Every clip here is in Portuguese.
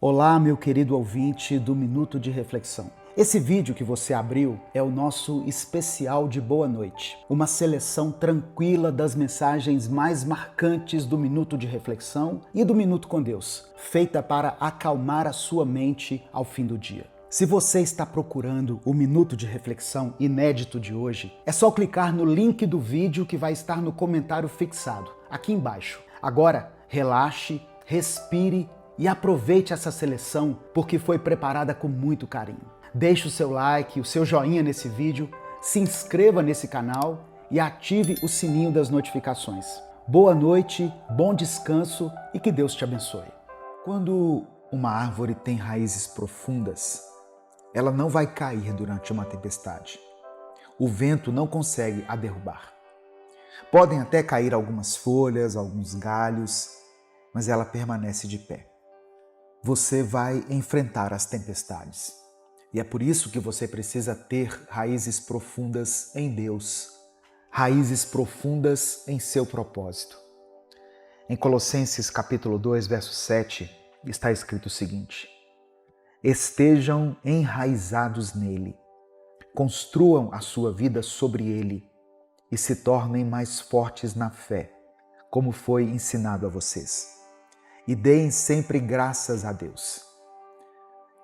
Olá, meu querido ouvinte do Minuto de Reflexão. Esse vídeo que você abriu é o nosso especial de boa noite, uma seleção tranquila das mensagens mais marcantes do Minuto de Reflexão e do Minuto com Deus, feita para acalmar a sua mente ao fim do dia. Se você está procurando o Minuto de Reflexão inédito de hoje, é só clicar no link do vídeo que vai estar no comentário fixado, aqui embaixo. Agora, relaxe, respire e aproveite essa seleção porque foi preparada com muito carinho. Deixe o seu like, o seu joinha nesse vídeo, se inscreva nesse canal e ative o sininho das notificações. Boa noite, bom descanso e que Deus te abençoe. Quando uma árvore tem raízes profundas, ela não vai cair durante uma tempestade. O vento não consegue a derrubar. Podem até cair algumas folhas, alguns galhos, mas ela permanece de pé. Você vai enfrentar as tempestades. E é por isso que você precisa ter raízes profundas em Deus, raízes profundas em seu propósito. Em Colossenses capítulo 2, verso 7, está escrito o seguinte: estejam enraizados nele, construam a sua vida sobre ele e se tornem mais fortes na fé, como foi ensinado a vocês. E deem sempre graças a Deus.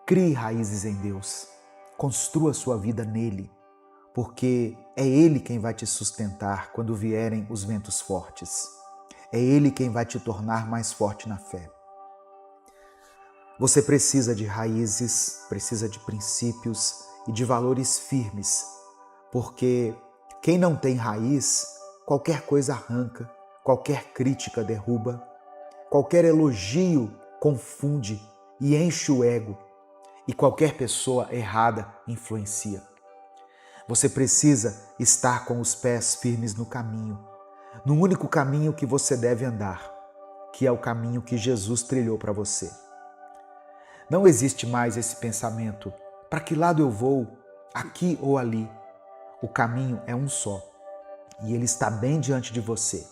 Crie raízes em Deus, construa sua vida nele, porque é Ele quem vai te sustentar quando vierem os ventos fortes. É Ele quem vai te tornar mais forte na fé. Você precisa de raízes, precisa de princípios e de valores firmes, porque quem não tem raiz, qualquer coisa arranca, qualquer crítica derruba, qualquer elogio confunde e enche o ego, e qualquer pessoa errada influencia. Você precisa estar com os pés firmes no caminho, no único caminho que você deve andar, que é o caminho que Jesus trilhou para você. Não existe mais esse pensamento, para que lado eu vou, aqui ou ali. O caminho é um só, e ele está bem diante de você.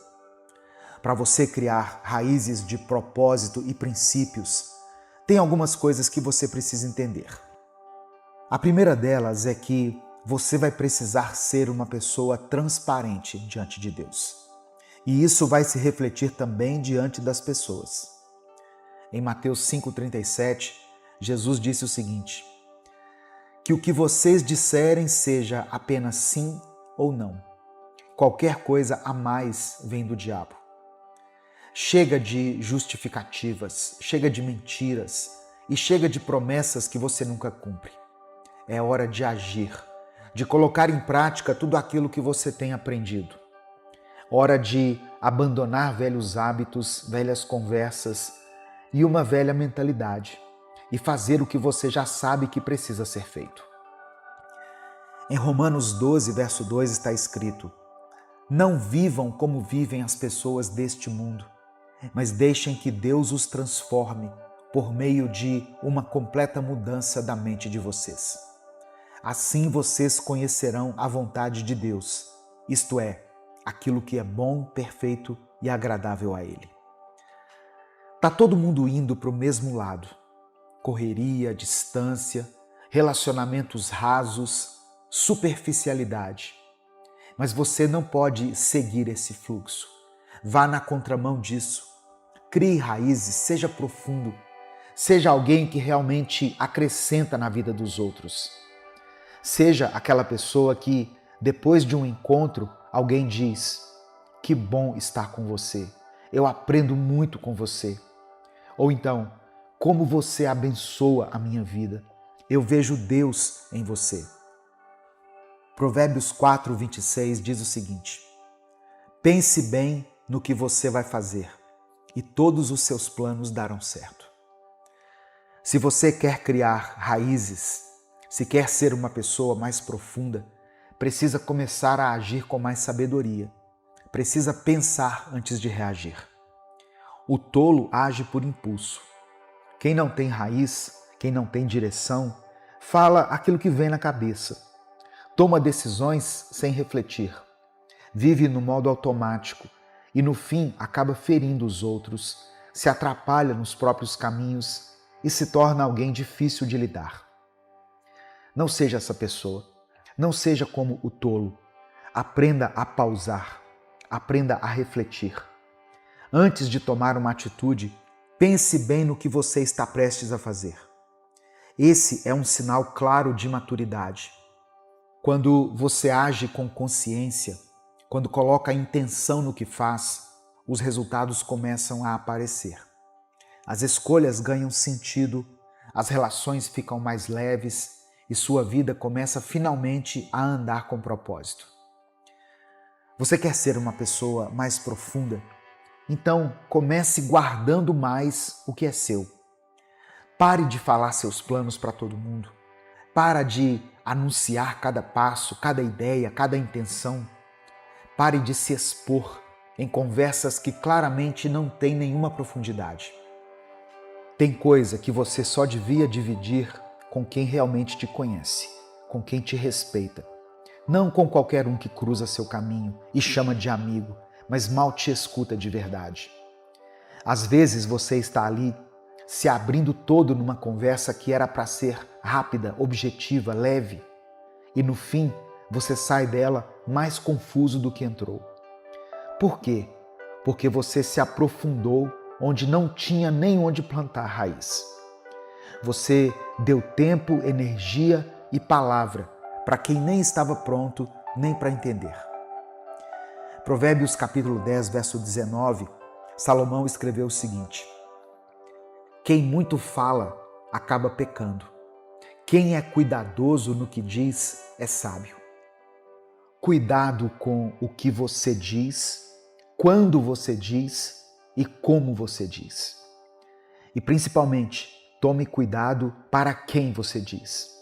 Para você criar raízes de propósito e princípios, tem algumas coisas que você precisa entender. A primeira delas é que você vai precisar ser uma pessoa transparente diante de Deus. E isso vai se refletir também diante das pessoas. Em Mateus 5,37, Jesus disse o seguinte: que o que vocês disserem seja apenas sim ou não. Qualquer coisa a mais vem do diabo. Chega de justificativas, chega de mentiras e chega de promessas que você nunca cumpre. É hora de agir, de colocar em prática tudo aquilo que você tem aprendido. Hora de abandonar velhos hábitos, velhas conversas e uma velha mentalidade e fazer o que você já sabe que precisa ser feito. Em Romanos 12, verso 2 está escrito: não vivam como vivem as pessoas deste mundo, mas deixem que Deus os transforme por meio de uma completa mudança da mente de vocês. Assim vocês conhecerão a vontade de Deus, isto é, aquilo que é bom, perfeito e agradável a Ele. Tá todo mundo indo para o mesmo lado. Correria, distância, relacionamentos rasos, superficialidade. Mas você não pode seguir esse fluxo. Vá na contramão disso. Crie raízes, seja profundo. Seja alguém que realmente acrescenta na vida dos outros. Seja aquela pessoa que, depois de um encontro, alguém diz: que bom estar com você. Eu aprendo muito com você. Ou então, como você abençoa a minha vida. Eu vejo Deus em você. Provérbios 4:26 diz o seguinte: pense bem no que você vai fazer e todos os seus planos darão certo. Se você quer criar raízes, se quer ser uma pessoa mais profunda, precisa começar a agir com mais sabedoria. Precisa pensar antes de reagir. O tolo age por impulso. Quem não tem raiz, quem não tem direção, fala aquilo que vem na cabeça. Toma decisões sem refletir. Vive no modo automático e no fim acaba ferindo os outros, se atrapalha nos próprios caminhos e se torna alguém difícil de lidar. Não seja essa pessoa. Não seja como o tolo. Aprenda a pausar. Aprenda a refletir. Antes de tomar uma atitude, pense bem no que você está prestes a fazer. Esse é um sinal claro de maturidade. Quando você age com consciência, quando coloca intenção no que faz, os resultados começam a aparecer. As escolhas ganham sentido, as relações ficam mais leves e sua vida começa finalmente a andar com propósito. Você quer ser uma pessoa mais profunda? Então comece guardando mais o que é seu. Pare de falar seus planos para todo mundo. Para de anunciar cada passo, cada ideia, cada intenção. Pare de se expor em conversas que claramente não têm nenhuma profundidade. Tem coisa que você só devia dividir com quem realmente te conhece, com quem te respeita. Não com qualquer um que cruza seu caminho e chama de amigo, mas mal te escuta de verdade. Às vezes você está ali se abrindo todo numa conversa que era para ser rápida, objetiva, leve, e no fim você sai dela mais confuso do que entrou. Por quê? Porque você se aprofundou onde não tinha nem onde plantar raiz. Você deu tempo, energia e palavra para quem nem estava pronto nem para entender. Provérbios capítulo 10, verso 19, Salomão escreveu o seguinte: quem muito fala acaba pecando. Quem é cuidadoso no que diz é sábio. Cuidado com o que você diz, quando você diz e como você diz. E principalmente, tome cuidado para quem você diz.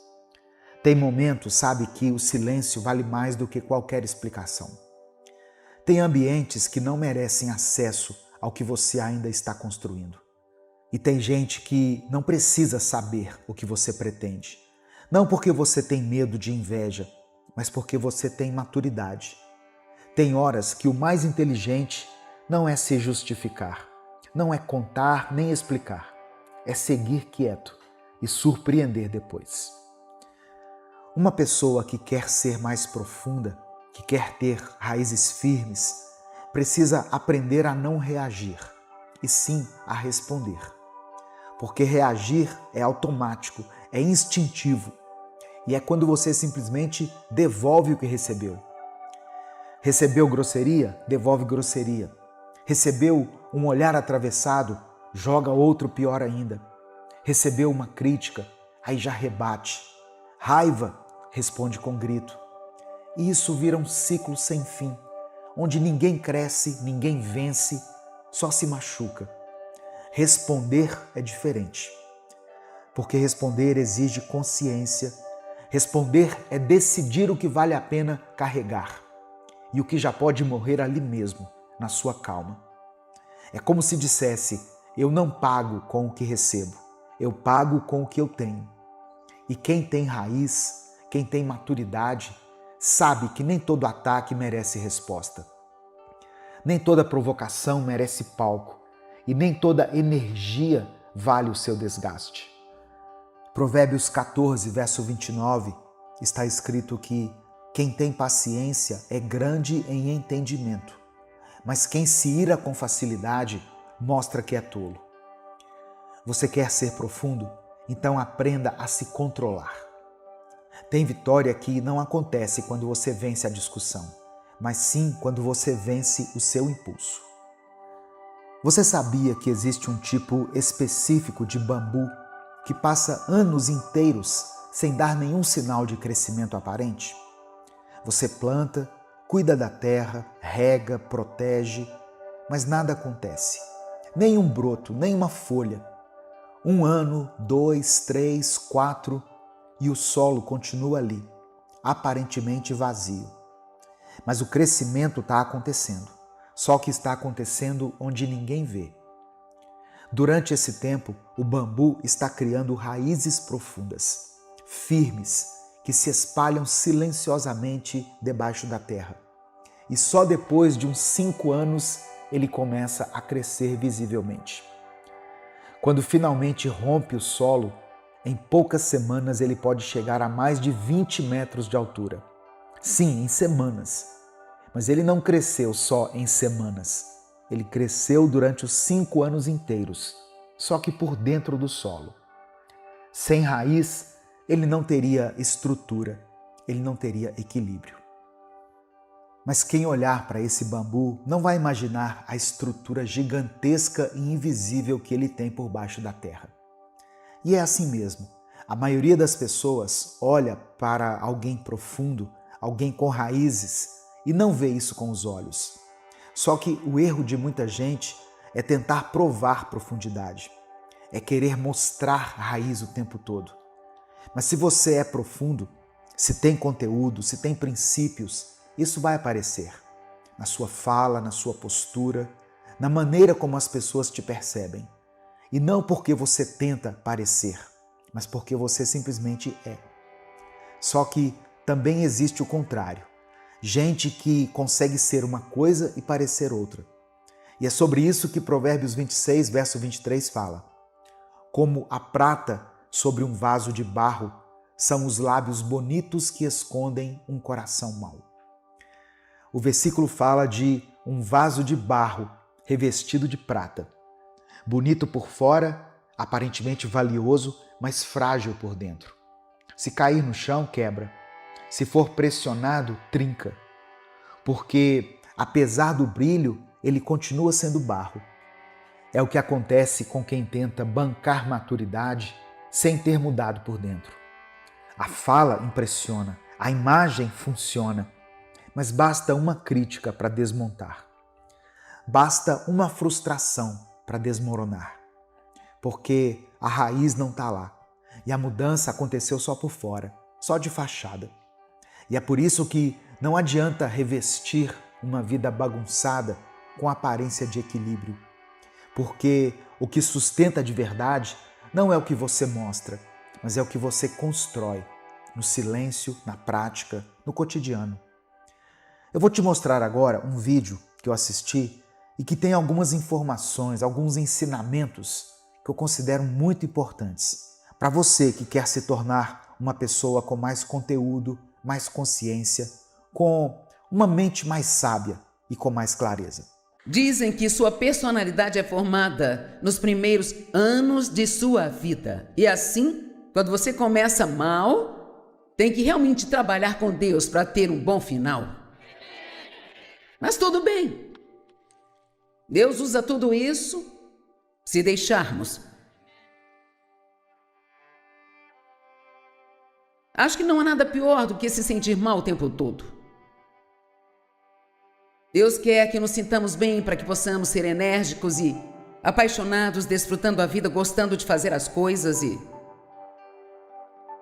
Tem momentos, sabe, que o silêncio vale mais do que qualquer explicação. Tem ambientes que não merecem acesso ao que você ainda está construindo. E tem gente que não precisa saber o que você pretende. Não porque você tem medo de inveja, mas porque você tem maturidade. Tem horas que o mais inteligente não é se justificar, não é contar nem explicar, é seguir quieto e surpreender depois. Uma pessoa que quer ser mais profunda, que quer ter raízes firmes, precisa aprender a não reagir, e sim a responder. Porque reagir é automático, é instintivo, e é quando você simplesmente devolve o que recebeu. Recebeu grosseria? Devolve grosseria. Recebeu um olhar atravessado? Joga outro pior ainda. Recebeu uma crítica? Aí já rebate. Raiva? Responde com grito. E isso vira um ciclo sem fim, onde ninguém cresce, ninguém vence, só se machuca. Responder é diferente, porque responder exige consciência. Responder é decidir o que vale a pena carregar e o que já pode morrer ali mesmo, na sua calma. É como se dissesse: eu não pago com o que recebo, eu pago com o que eu tenho. E quem tem raiz, quem tem maturidade, sabe que nem todo ataque merece resposta. Nem toda provocação merece palco e nem toda energia vale o seu desgaste. Provérbios 14, verso 29, está escrito que quem tem paciência é grande em entendimento, mas quem se ira com facilidade mostra que é tolo. Você quer ser profundo? Então aprenda a se controlar. Tem vitória que não acontece quando você vence a discussão, mas sim quando você vence o seu impulso. Você sabia que existe um tipo específico de bambu que passa anos inteiros sem dar nenhum sinal de crescimento aparente? Você planta, cuida da terra, rega, protege, mas nada acontece. Nem um broto, nem uma folha. 1 ano, 2, 3, 4 e o solo continua ali, aparentemente vazio. Mas o crescimento está acontecendo, só que está acontecendo onde ninguém vê. Durante esse tempo, o bambu está criando raízes profundas, firmes, que se espalham silenciosamente debaixo da terra. E só depois de uns 5 anos ele começa a crescer visivelmente. Quando finalmente rompe o solo, em poucas semanas ele pode chegar a mais de 20 metros de altura. Sim, em semanas. Mas ele não cresceu só em semanas. Ele cresceu durante os 5 anos inteiros, só que por dentro do solo. Sem raiz, ele não teria estrutura, ele não teria equilíbrio. Mas quem olhar para esse bambu não vai imaginar a estrutura gigantesca e invisível que ele tem por baixo da terra. E é assim mesmo. A maioria das pessoas olha para alguém profundo, alguém com raízes, e não vê isso com os olhos. Só que o erro de muita gente é tentar provar profundidade, é querer mostrar raiz o tempo todo. Mas se você é profundo, se tem conteúdo, se tem princípios, isso vai aparecer na sua fala, na sua postura, na maneira como as pessoas te percebem. E não porque você tenta parecer, mas porque você simplesmente é. Só que também existe o contrário. Gente que consegue ser uma coisa e parecer outra. E é sobre isso que Provérbios 26, verso 23 fala. Como a prata sobre um vaso de barro, são os lábios bonitos que escondem um coração mau. O versículo fala de um vaso de barro revestido de prata. Bonito por fora, aparentemente valioso, mas frágil por dentro. Se cair no chão, quebra. Se for pressionado, trinca. Porque, apesar do brilho, ele continua sendo barro. É o que acontece com quem tenta bancar maturidade sem ter mudado por dentro. A fala impressiona, a imagem funciona, mas basta uma crítica para desmontar. Basta uma frustração para desmoronar. Porque a raiz não está lá e a mudança aconteceu só por fora, só de fachada. E é por isso que não adianta revestir uma vida bagunçada com aparência de equilíbrio. Porque o que sustenta de verdade não é o que você mostra, mas é o que você constrói no silêncio, na prática, no cotidiano. Eu vou te mostrar agora um vídeo que eu assisti e que tem algumas informações, alguns ensinamentos que eu considero muito importantes para você que quer se tornar uma pessoa com mais conteúdo, mais consciência, com uma mente mais sábia e com mais clareza. Dizem que sua personalidade é formada nos primeiros anos de sua vida. E assim, quando você começa mal, tem que realmente trabalhar com Deus para ter um bom final. Mas tudo bem. Deus usa tudo isso se deixarmos. Acho que não há nada pior do que se sentir mal o tempo todo. Deus quer que nos sintamos bem para que possamos ser enérgicos e apaixonados, desfrutando a vida, gostando de fazer as coisas e...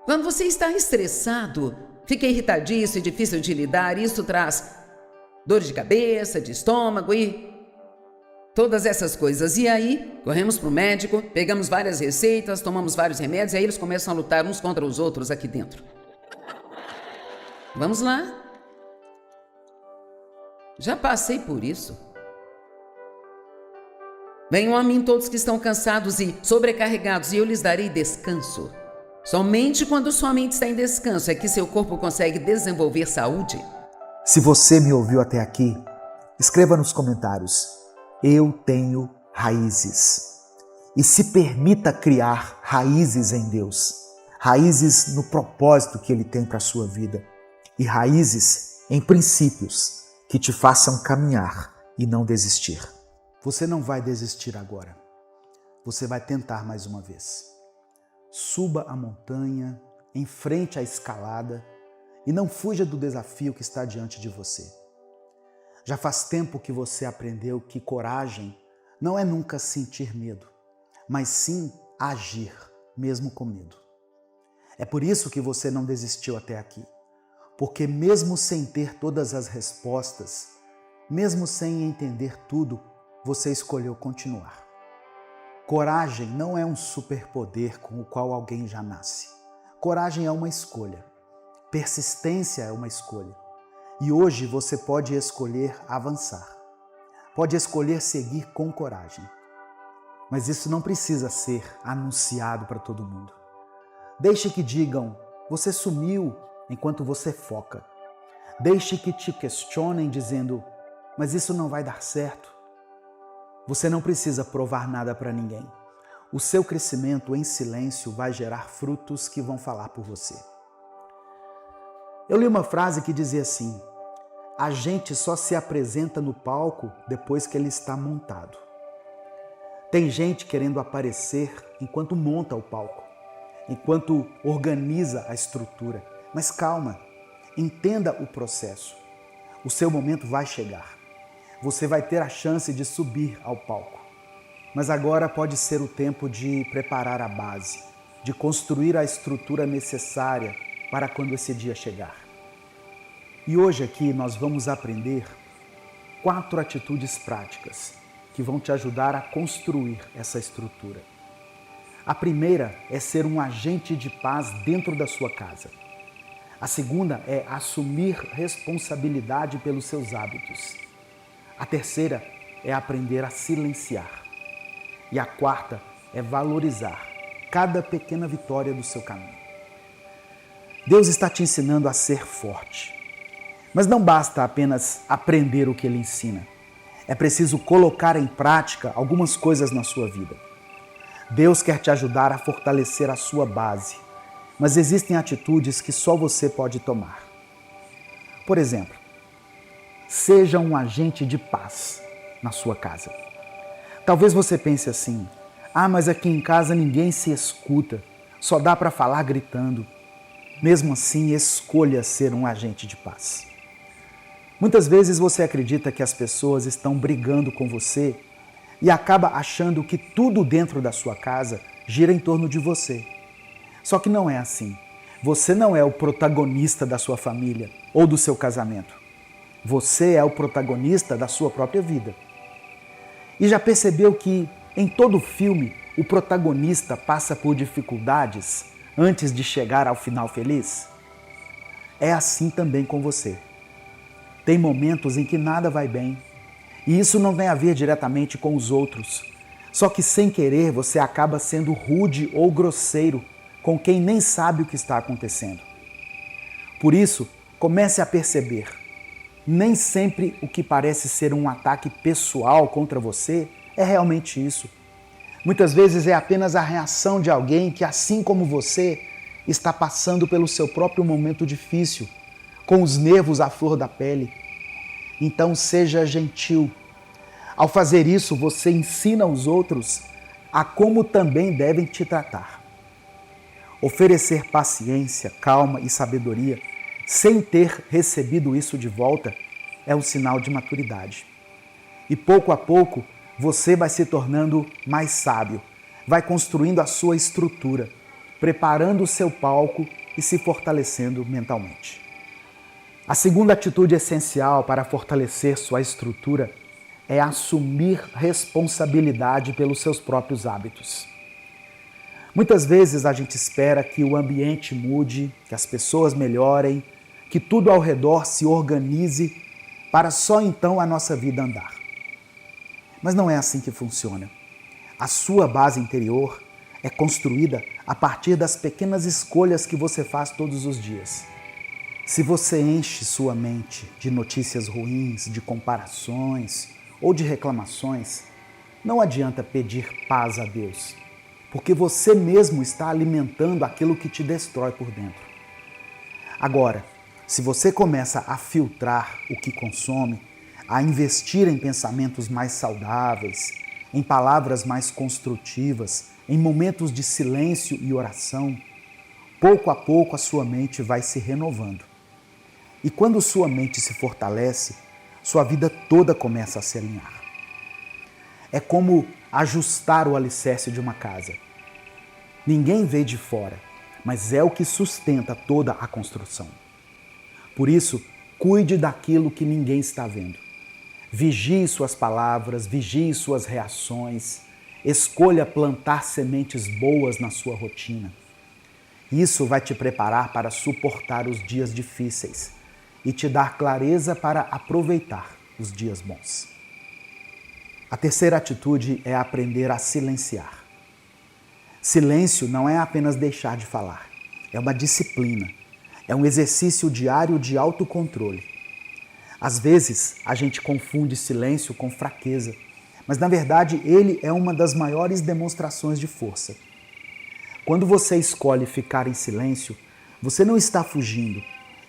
Quando você está estressado, fica irritadiço e difícil de lidar, isso traz dores de cabeça, de estômago e todas essas coisas. E aí, corremos para o médico, pegamos várias receitas, tomamos vários remédios e aí eles começam a lutar uns contra os outros aqui dentro. Vamos lá. Já passei por isso. Venham a mim todos que estão cansados e sobrecarregados e eu lhes darei descanso. Somente quando sua mente está em descanso é que seu corpo consegue desenvolver saúde. Se você me ouviu até aqui, escreva nos comentários: eu tenho raízes. E se permita criar raízes em Deus, raízes no propósito que Ele tem para a sua vida e raízes em princípios que te façam caminhar e não desistir. Você não vai desistir agora. Você vai tentar mais uma vez. Suba a montanha, enfrente a escalada e não fuja do desafio que está diante de você. Já faz tempo que você aprendeu que coragem não é nunca sentir medo, mas sim agir, mesmo com medo. É por isso que você não desistiu até aqui. Porque mesmo sem ter todas as respostas, mesmo sem entender tudo, você escolheu continuar. Coragem não é um superpoder com o qual alguém já nasce. Coragem é uma escolha. Persistência é uma escolha. E hoje você pode escolher avançar. Pode escolher seguir com coragem. Mas isso não precisa ser anunciado para todo mundo. Deixe que digam, você sumiu, enquanto você foca. Deixe que te questionem dizendo, mas isso não vai dar certo. Você não precisa provar nada para ninguém. O seu crescimento em silêncio vai gerar frutos que vão falar por você. Eu li uma frase que dizia assim, a gente só se apresenta no palco depois que ele está montado. Tem gente querendo aparecer enquanto monta o palco, enquanto organiza a estrutura. Mas calma, entenda o processo. O seu momento vai chegar. Você vai ter a chance de subir ao palco. Mas agora pode ser o tempo de preparar a base, de construir a estrutura necessária para quando esse dia chegar. E hoje aqui nós vamos aprender 4 atitudes práticas que vão te ajudar a construir essa estrutura. A primeira é ser um agente de paz dentro da sua casa. A segunda é assumir responsabilidade pelos seus hábitos. A terceira é aprender a silenciar. E a quarta é valorizar cada pequena vitória do seu caminho. Deus está te ensinando a ser forte. Mas não basta apenas aprender o que Ele ensina. É preciso colocar em prática algumas coisas na sua vida. Deus quer te ajudar a fortalecer a sua base, mas existem atitudes que só você pode tomar. Por exemplo, seja um agente de paz na sua casa. Talvez você pense assim, mas aqui em casa ninguém se escuta, só dá para falar gritando. Mesmo assim, escolha ser um agente de paz. Muitas vezes você acredita que as pessoas estão brigando com você e acaba achando que tudo dentro da sua casa gira em torno de você. Só que não é assim. Você não é o protagonista da sua família ou do seu casamento. Você é o protagonista da sua própria vida. E já percebeu que em todo filme o protagonista passa por dificuldades antes de chegar ao final feliz? É assim também com você. Tem momentos em que nada vai bem, e isso não tem a ver diretamente com os outros. Só que sem querer você acaba sendo rude ou grosseiro com quem nem sabe o que está acontecendo. Por isso, comece a perceber, nem sempre o que parece ser um ataque pessoal contra você é realmente isso. Muitas vezes é apenas a reação de alguém que, assim como você, está passando pelo seu próprio momento difícil, com os nervos à flor da pele. Então seja gentil. Ao fazer isso, você ensina os outros a como também devem te tratar. Oferecer paciência, calma e sabedoria, sem ter recebido isso de volta, é um sinal de maturidade. E pouco a pouco, você vai se tornando mais sábio, vai construindo a sua estrutura, preparando o seu palco e se fortalecendo mentalmente. A segunda atitude essencial para fortalecer sua estrutura é assumir responsabilidade pelos seus próprios hábitos. Muitas vezes a gente espera que o ambiente mude, que as pessoas melhorem, que tudo ao redor se organize para só então a nossa vida andar. Mas não é assim que funciona. A sua base interior é construída a partir das pequenas escolhas que você faz todos os dias. Se você enche sua mente de notícias ruins, de comparações ou de reclamações, não adianta pedir paz a Deus, porque você mesmo está alimentando aquilo que te destrói por dentro. Agora, se você começa a filtrar o que consome, a investir em pensamentos mais saudáveis, em palavras mais construtivas, em momentos de silêncio e oração, pouco a pouco a sua mente vai se renovando. E quando sua mente se fortalece, sua vida toda começa a se alinhar. É como ajustar o alicerce de uma casa. Ninguém vê de fora, mas é o que sustenta toda a construção. Por isso, cuide daquilo que ninguém está vendo. Vigie suas palavras, vigie suas reações, escolha plantar sementes boas na sua rotina. Isso vai te preparar para suportar os dias difíceis e te dar clareza para aproveitar os dias bons. A terceira atitude é aprender a silenciar. Silêncio não é apenas deixar de falar, é uma disciplina, é um exercício diário de autocontrole. Às vezes, a gente confunde silêncio com fraqueza, mas na verdade ele é uma das maiores demonstrações de força. Quando você escolhe ficar em silêncio, você não está fugindo,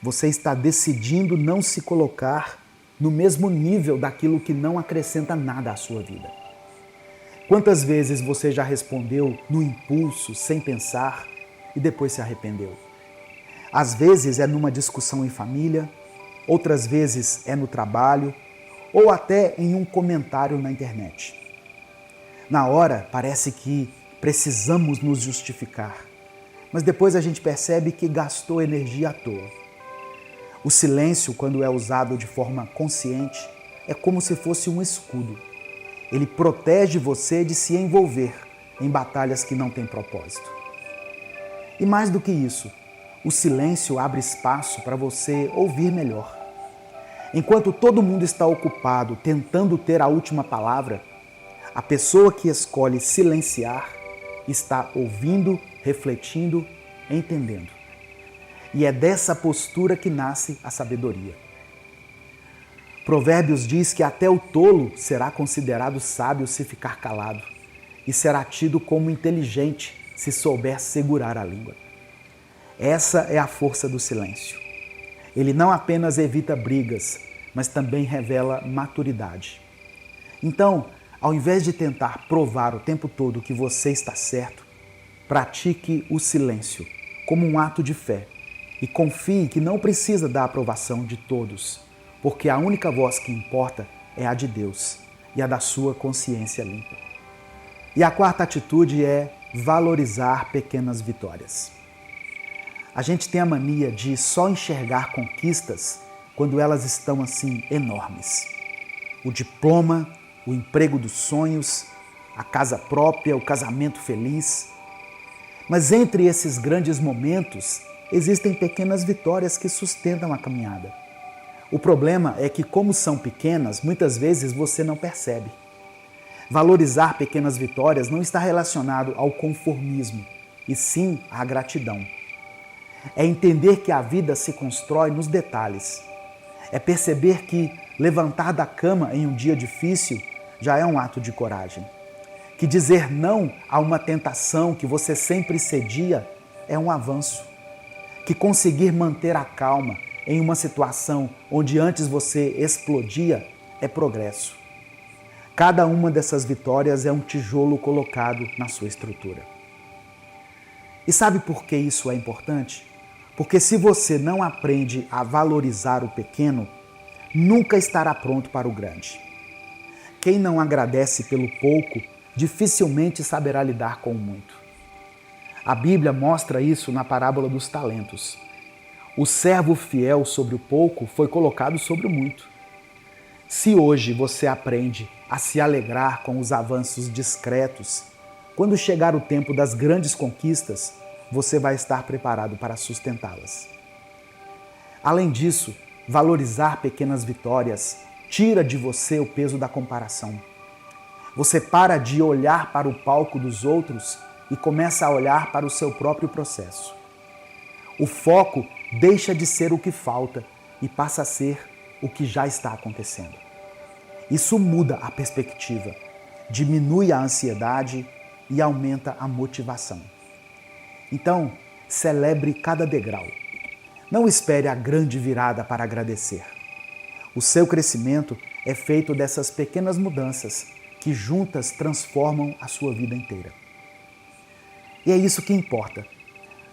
você está decidindo não se colocar no mesmo nível daquilo que não acrescenta nada à sua vida. Quantas vezes você já respondeu no impulso, sem pensar, e depois se arrependeu? Às vezes é numa discussão em família, outras vezes é no trabalho, ou até em um comentário na internet. Na hora, parece que precisamos nos justificar, mas depois a gente percebe que gastou energia à toa. O silêncio, quando é usado de forma consciente, é como se fosse um escudo. Ele protege você de se envolver em batalhas que não têm propósito. E mais do que isso, o silêncio abre espaço para você ouvir melhor. Enquanto todo mundo está ocupado tentando ter a última palavra, a pessoa que escolhe silenciar está ouvindo, refletindo, entendendo. E é dessa postura que nasce a sabedoria. Provérbios diz que até o tolo será considerado sábio se ficar calado e será tido como inteligente se souber segurar a língua. Essa é a força do silêncio. Ele não apenas evita brigas, mas também revela maturidade. Então, ao invés de tentar provar o tempo todo que você está certo, pratique o silêncio como um ato de fé e confie que não precisa da aprovação de todos, porque a única voz que importa é a de Deus e a da sua consciência limpa. E a quarta atitude é valorizar pequenas vitórias. A gente tem a mania de só enxergar conquistas quando elas estão assim enormes. O diploma, o emprego dos sonhos, a casa própria, o casamento feliz. Mas entre esses grandes momentos, existem pequenas vitórias que sustentam a caminhada. O problema é que, como são pequenas, muitas vezes você não percebe. Valorizar pequenas vitórias não está relacionado ao conformismo, e sim à gratidão. É entender que a vida se constrói nos detalhes. É perceber que levantar da cama em um dia difícil já é um ato de coragem. Que dizer não a uma tentação que você sempre cedia é um avanço. Que conseguir manter a calma em uma situação onde antes você explodia é progresso. Cada uma dessas vitórias é um tijolo colocado na sua estrutura. E sabe por que isso é importante? Porque se você não aprende a valorizar o pequeno, nunca estará pronto para o grande. Quem não agradece pelo pouco, dificilmente saberá lidar com o muito. A Bíblia mostra isso na parábola dos talentos. O servo fiel sobre o pouco foi colocado sobre o muito. Se hoje você aprende a se alegrar com os avanços discretos, quando chegar o tempo das grandes conquistas, você vai estar preparado para sustentá-las. Além disso, valorizar pequenas vitórias tira de você o peso da comparação. Você para de olhar para o palco dos outros e começa a olhar para o seu próprio processo. O foco deixa de ser o que falta e passa a ser o que já está acontecendo. Isso muda a perspectiva, diminui a ansiedade e aumenta a motivação. Então, celebre cada degrau. Não espere a grande virada para agradecer. O seu crescimento é feito dessas pequenas mudanças que juntas transformam a sua vida inteira. E é isso que importa.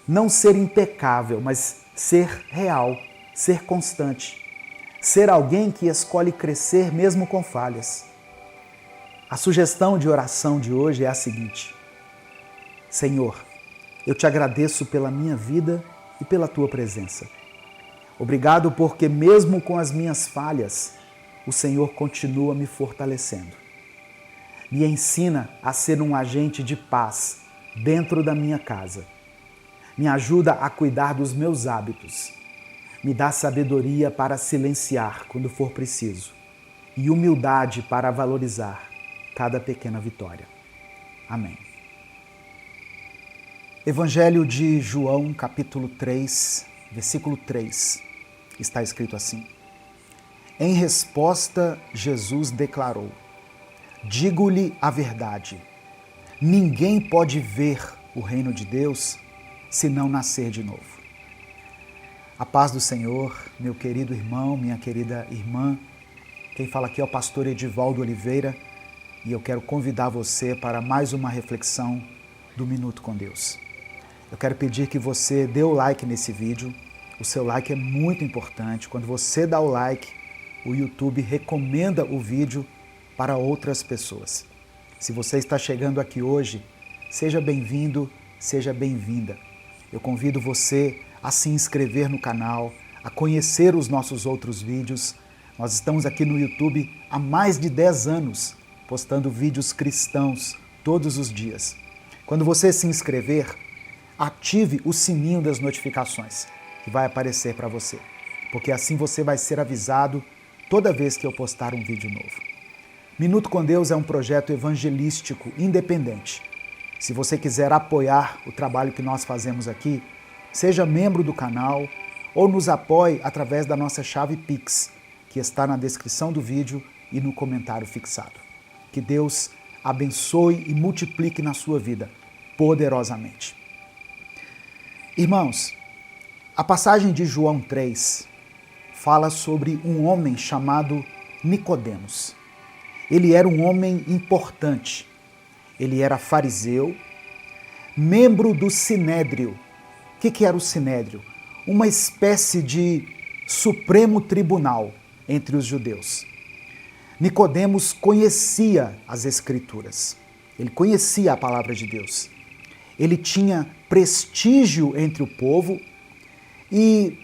Não ser impecável, mas ser real, ser constante. Ser alguém que escolhe crescer mesmo com falhas. A sugestão de oração de hoje é a seguinte: Senhor, eu te agradeço pela minha vida e pela tua presença. Obrigado porque mesmo com as minhas falhas, o Senhor continua me fortalecendo. Me ensina a ser um agente de paz dentro da minha casa. Me ajuda a cuidar dos meus hábitos. Me dá sabedoria para silenciar quando for preciso e humildade para valorizar. cada pequena vitória. Amém. Evangelho de João, capítulo 3, versículo 3, está escrito assim: Em resposta, Jesus declarou: Digo-lhe a verdade, ninguém pode ver o reino de Deus se não nascer de novo. A paz do Senhor, meu querido irmão, minha querida irmã. Quem fala aqui é o pastor Edivaldo Oliveira e eu quero convidar você para mais uma reflexão do Minuto com Deus. Eu quero pedir que você dê o like nesse vídeo. O seu like é muito importante. Quando você dá o like, o YouTube recomenda o vídeo para outras pessoas. Se você está chegando aqui hoje, seja bem-vindo, seja bem-vinda. Eu convido você a se inscrever no canal, a conhecer os nossos outros vídeos. Nós estamos aqui no YouTube há mais de 10 anos, postando vídeos cristãos todos os dias. Quando você se inscrever, ative o sininho das notificações que vai aparecer para você, porque assim você vai ser avisado toda vez que eu postar um vídeo novo. Minuto com Deus é um projeto evangelístico independente. Se você quiser apoiar o trabalho que nós fazemos aqui, seja membro do canal ou nos apoie através da nossa chave Pix, que está na descrição do vídeo e no comentário fixado. Que Deus abençoe e multiplique na sua vida poderosamente. Irmãos, a passagem de João 3 fala sobre um homem chamado Nicodemos. Ele era um homem importante. Ele era fariseu, membro do Sinédrio. O que era o Sinédrio? Uma espécie de Supremo Tribunal entre os judeus. Nicodemos conhecia as Escrituras. Ele conhecia a palavra de Deus. Ele tinha prestígio entre o povo e,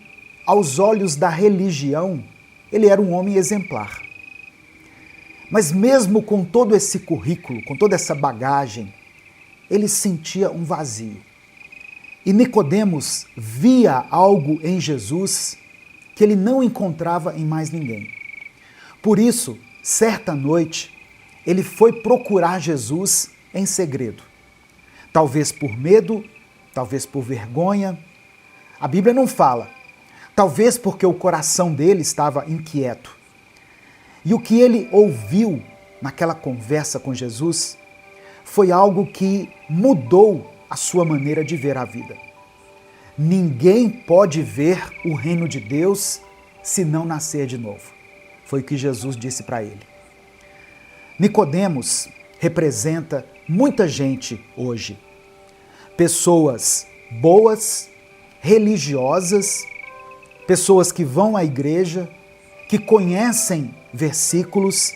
aos olhos da religião, ele era um homem exemplar. Mas mesmo com todo esse currículo, com toda essa bagagem, ele sentia um vazio. E Nicodemos via algo em Jesus que ele não encontrava em mais ninguém. Por isso, certa noite, ele foi procurar Jesus em segredo. Talvez por medo, talvez por vergonha. A Bíblia não fala. Talvez porque o coração dele estava inquieto. E o que ele ouviu naquela conversa com Jesus foi algo que mudou a sua maneira de ver a vida. Ninguém pode ver o reino de Deus se não nascer de novo. Foi o que Jesus disse para ele. Nicodemos representa muita gente hoje. Pessoas boas, religiosas, pessoas que vão à igreja, que conhecem versículos,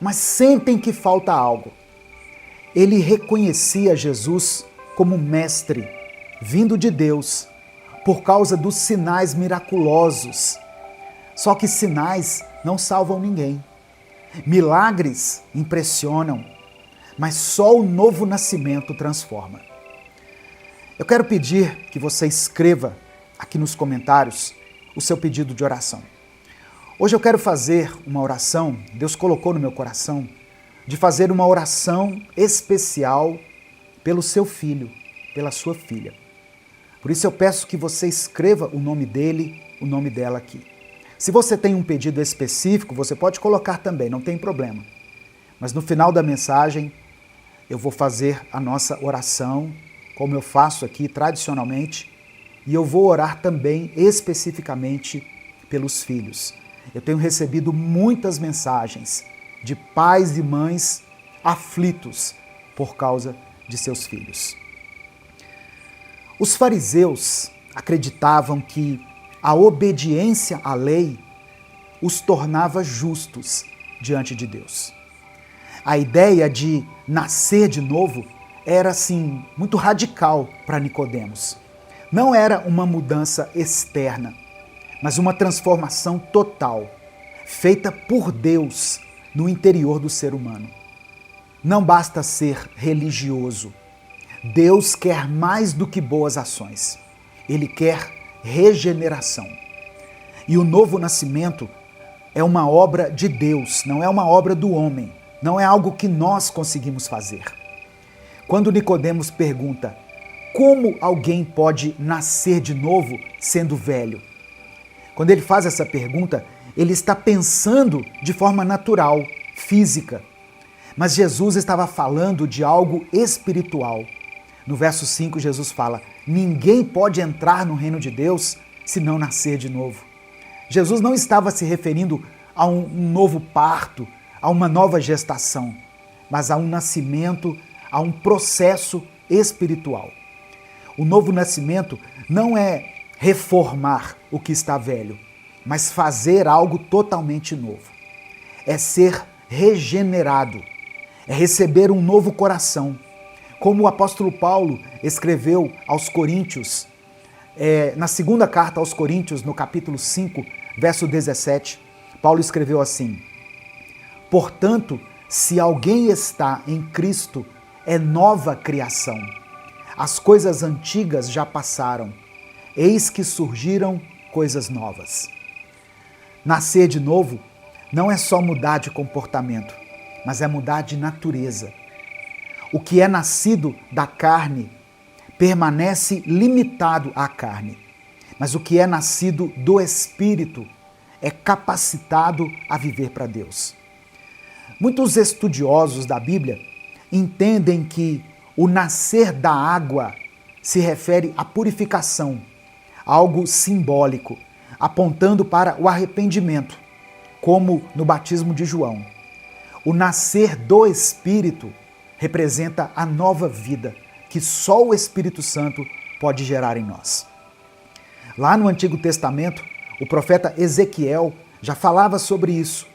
mas sentem que falta algo. Ele reconhecia Jesus como mestre, vindo de Deus, por causa dos sinais miraculosos. Só que sinais não salvam ninguém. Milagres impressionam, mas só o novo nascimento transforma. Eu quero pedir que você escreva aqui nos comentários o seu pedido de oração. Hoje eu quero fazer uma oração, Deus colocou no meu coração, de fazer uma oração especial pelo seu filho, pela sua filha. Por isso eu peço que você escreva o nome dele, o nome dela aqui. Se você tem um pedido específico, você pode colocar também, não tem problema. Mas no final da mensagem, eu vou fazer a nossa oração, como eu faço aqui tradicionalmente, e eu vou orar também especificamente pelos filhos. Eu tenho recebido muitas mensagens de pais e mães aflitos por causa de seus filhos. Os fariseus acreditavam que a obediência à lei os tornava justos diante de Deus. A ideia de nascer de novo era, assim, muito radical para Nicodemos. Não era uma mudança externa, mas uma transformação total, feita por Deus no interior do ser humano. Não basta ser religioso. Deus quer mais do que boas ações. Ele quer regeneração. E o novo nascimento é uma obra de Deus, não é uma obra do homem. Não é algo que nós conseguimos fazer. Quando Nicodemos pergunta: como alguém pode nascer de novo sendo velho? Quando ele faz essa pergunta, ele está pensando de forma natural, física. Mas Jesus estava falando de algo espiritual. No verso 5, Jesus fala: ninguém pode entrar no reino de Deus se não nascer de novo. Jesus não estava se referindo a um novo parto, a uma nova gestação, mas a um nascimento, a um processo espiritual. O novo nascimento não é reformar o que está velho, mas fazer algo totalmente novo. É ser regenerado, é receber um novo coração. Como o apóstolo Paulo escreveu aos Coríntios, na segunda carta aos Coríntios, no capítulo 5, verso 17, Paulo escreveu assim: portanto, se alguém está em Cristo, é nova criação. As coisas antigas já passaram, eis que surgiram coisas novas. Nascer de novo não é só mudar de comportamento, mas é mudar de natureza. O que é nascido da carne permanece limitado à carne, mas o que é nascido do Espírito é capacitado a viver para Deus. Muitos estudiosos da Bíblia entendem que o nascer da água se refere à purificação, algo simbólico, apontando para o arrependimento, como no batismo de João. O nascer do Espírito representa a nova vida que só o Espírito Santo pode gerar em nós. Lá no Antigo Testamento, o profeta Ezequiel já falava sobre isso.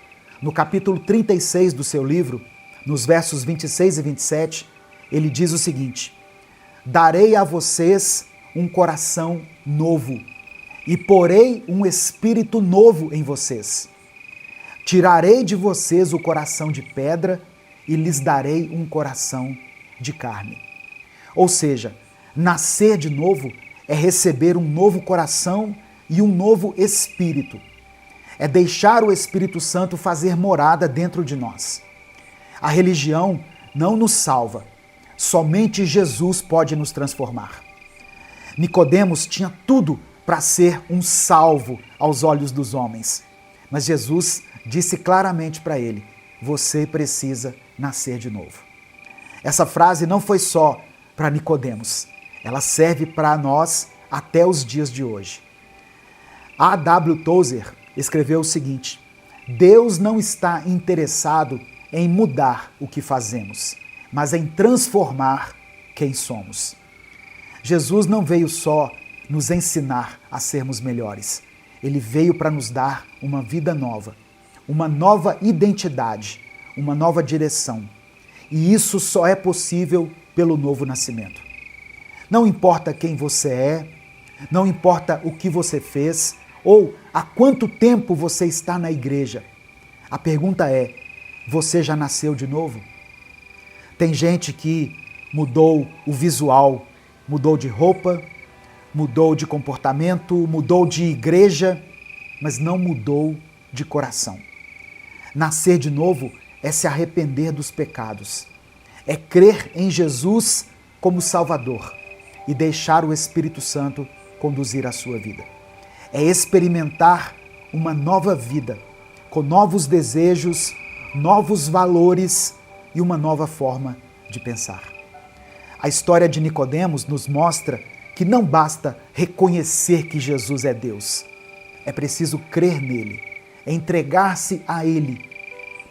No capítulo 36 do seu livro, nos versos 26 e 27, ele diz o seguinte: darei a vocês um coração novo e porei um espírito novo em vocês. Tirarei de vocês o coração de pedra e lhes darei um coração de carne. Ou seja, nascer de novo é receber um novo coração e um novo espírito. É deixar o Espírito Santo fazer morada dentro de nós. A religião não nos salva. Somente Jesus pode nos transformar. Nicodemos tinha tudo para ser um salvo aos olhos dos homens. Mas Jesus disse claramente para ele: você precisa nascer de novo. Essa frase não foi só para Nicodemos, ela serve para nós até os dias de hoje. A.W. Tozer escreveu o seguinte: Deus não está interessado em mudar o que fazemos, mas em transformar quem somos. Jesus não veio só nos ensinar a sermos melhores, ele veio para nos dar uma vida nova, uma nova identidade, uma nova direção. E isso só é possível pelo novo nascimento. Não importa quem você é, não importa o que você fez ou há quanto tempo você está na igreja. A pergunta é: você já nasceu de novo? Tem gente que mudou o visual, mudou de roupa, mudou de comportamento, mudou de igreja, mas não mudou de coração. Nascer de novo é se arrepender dos pecados, é crer em Jesus como Salvador e deixar o Espírito Santo conduzir a sua vida. É experimentar uma nova vida, com novos desejos, novos valores e uma nova forma de pensar. A história de Nicodemos nos mostra que não basta reconhecer que Jesus é Deus. É preciso crer nele, entregar-se a ele,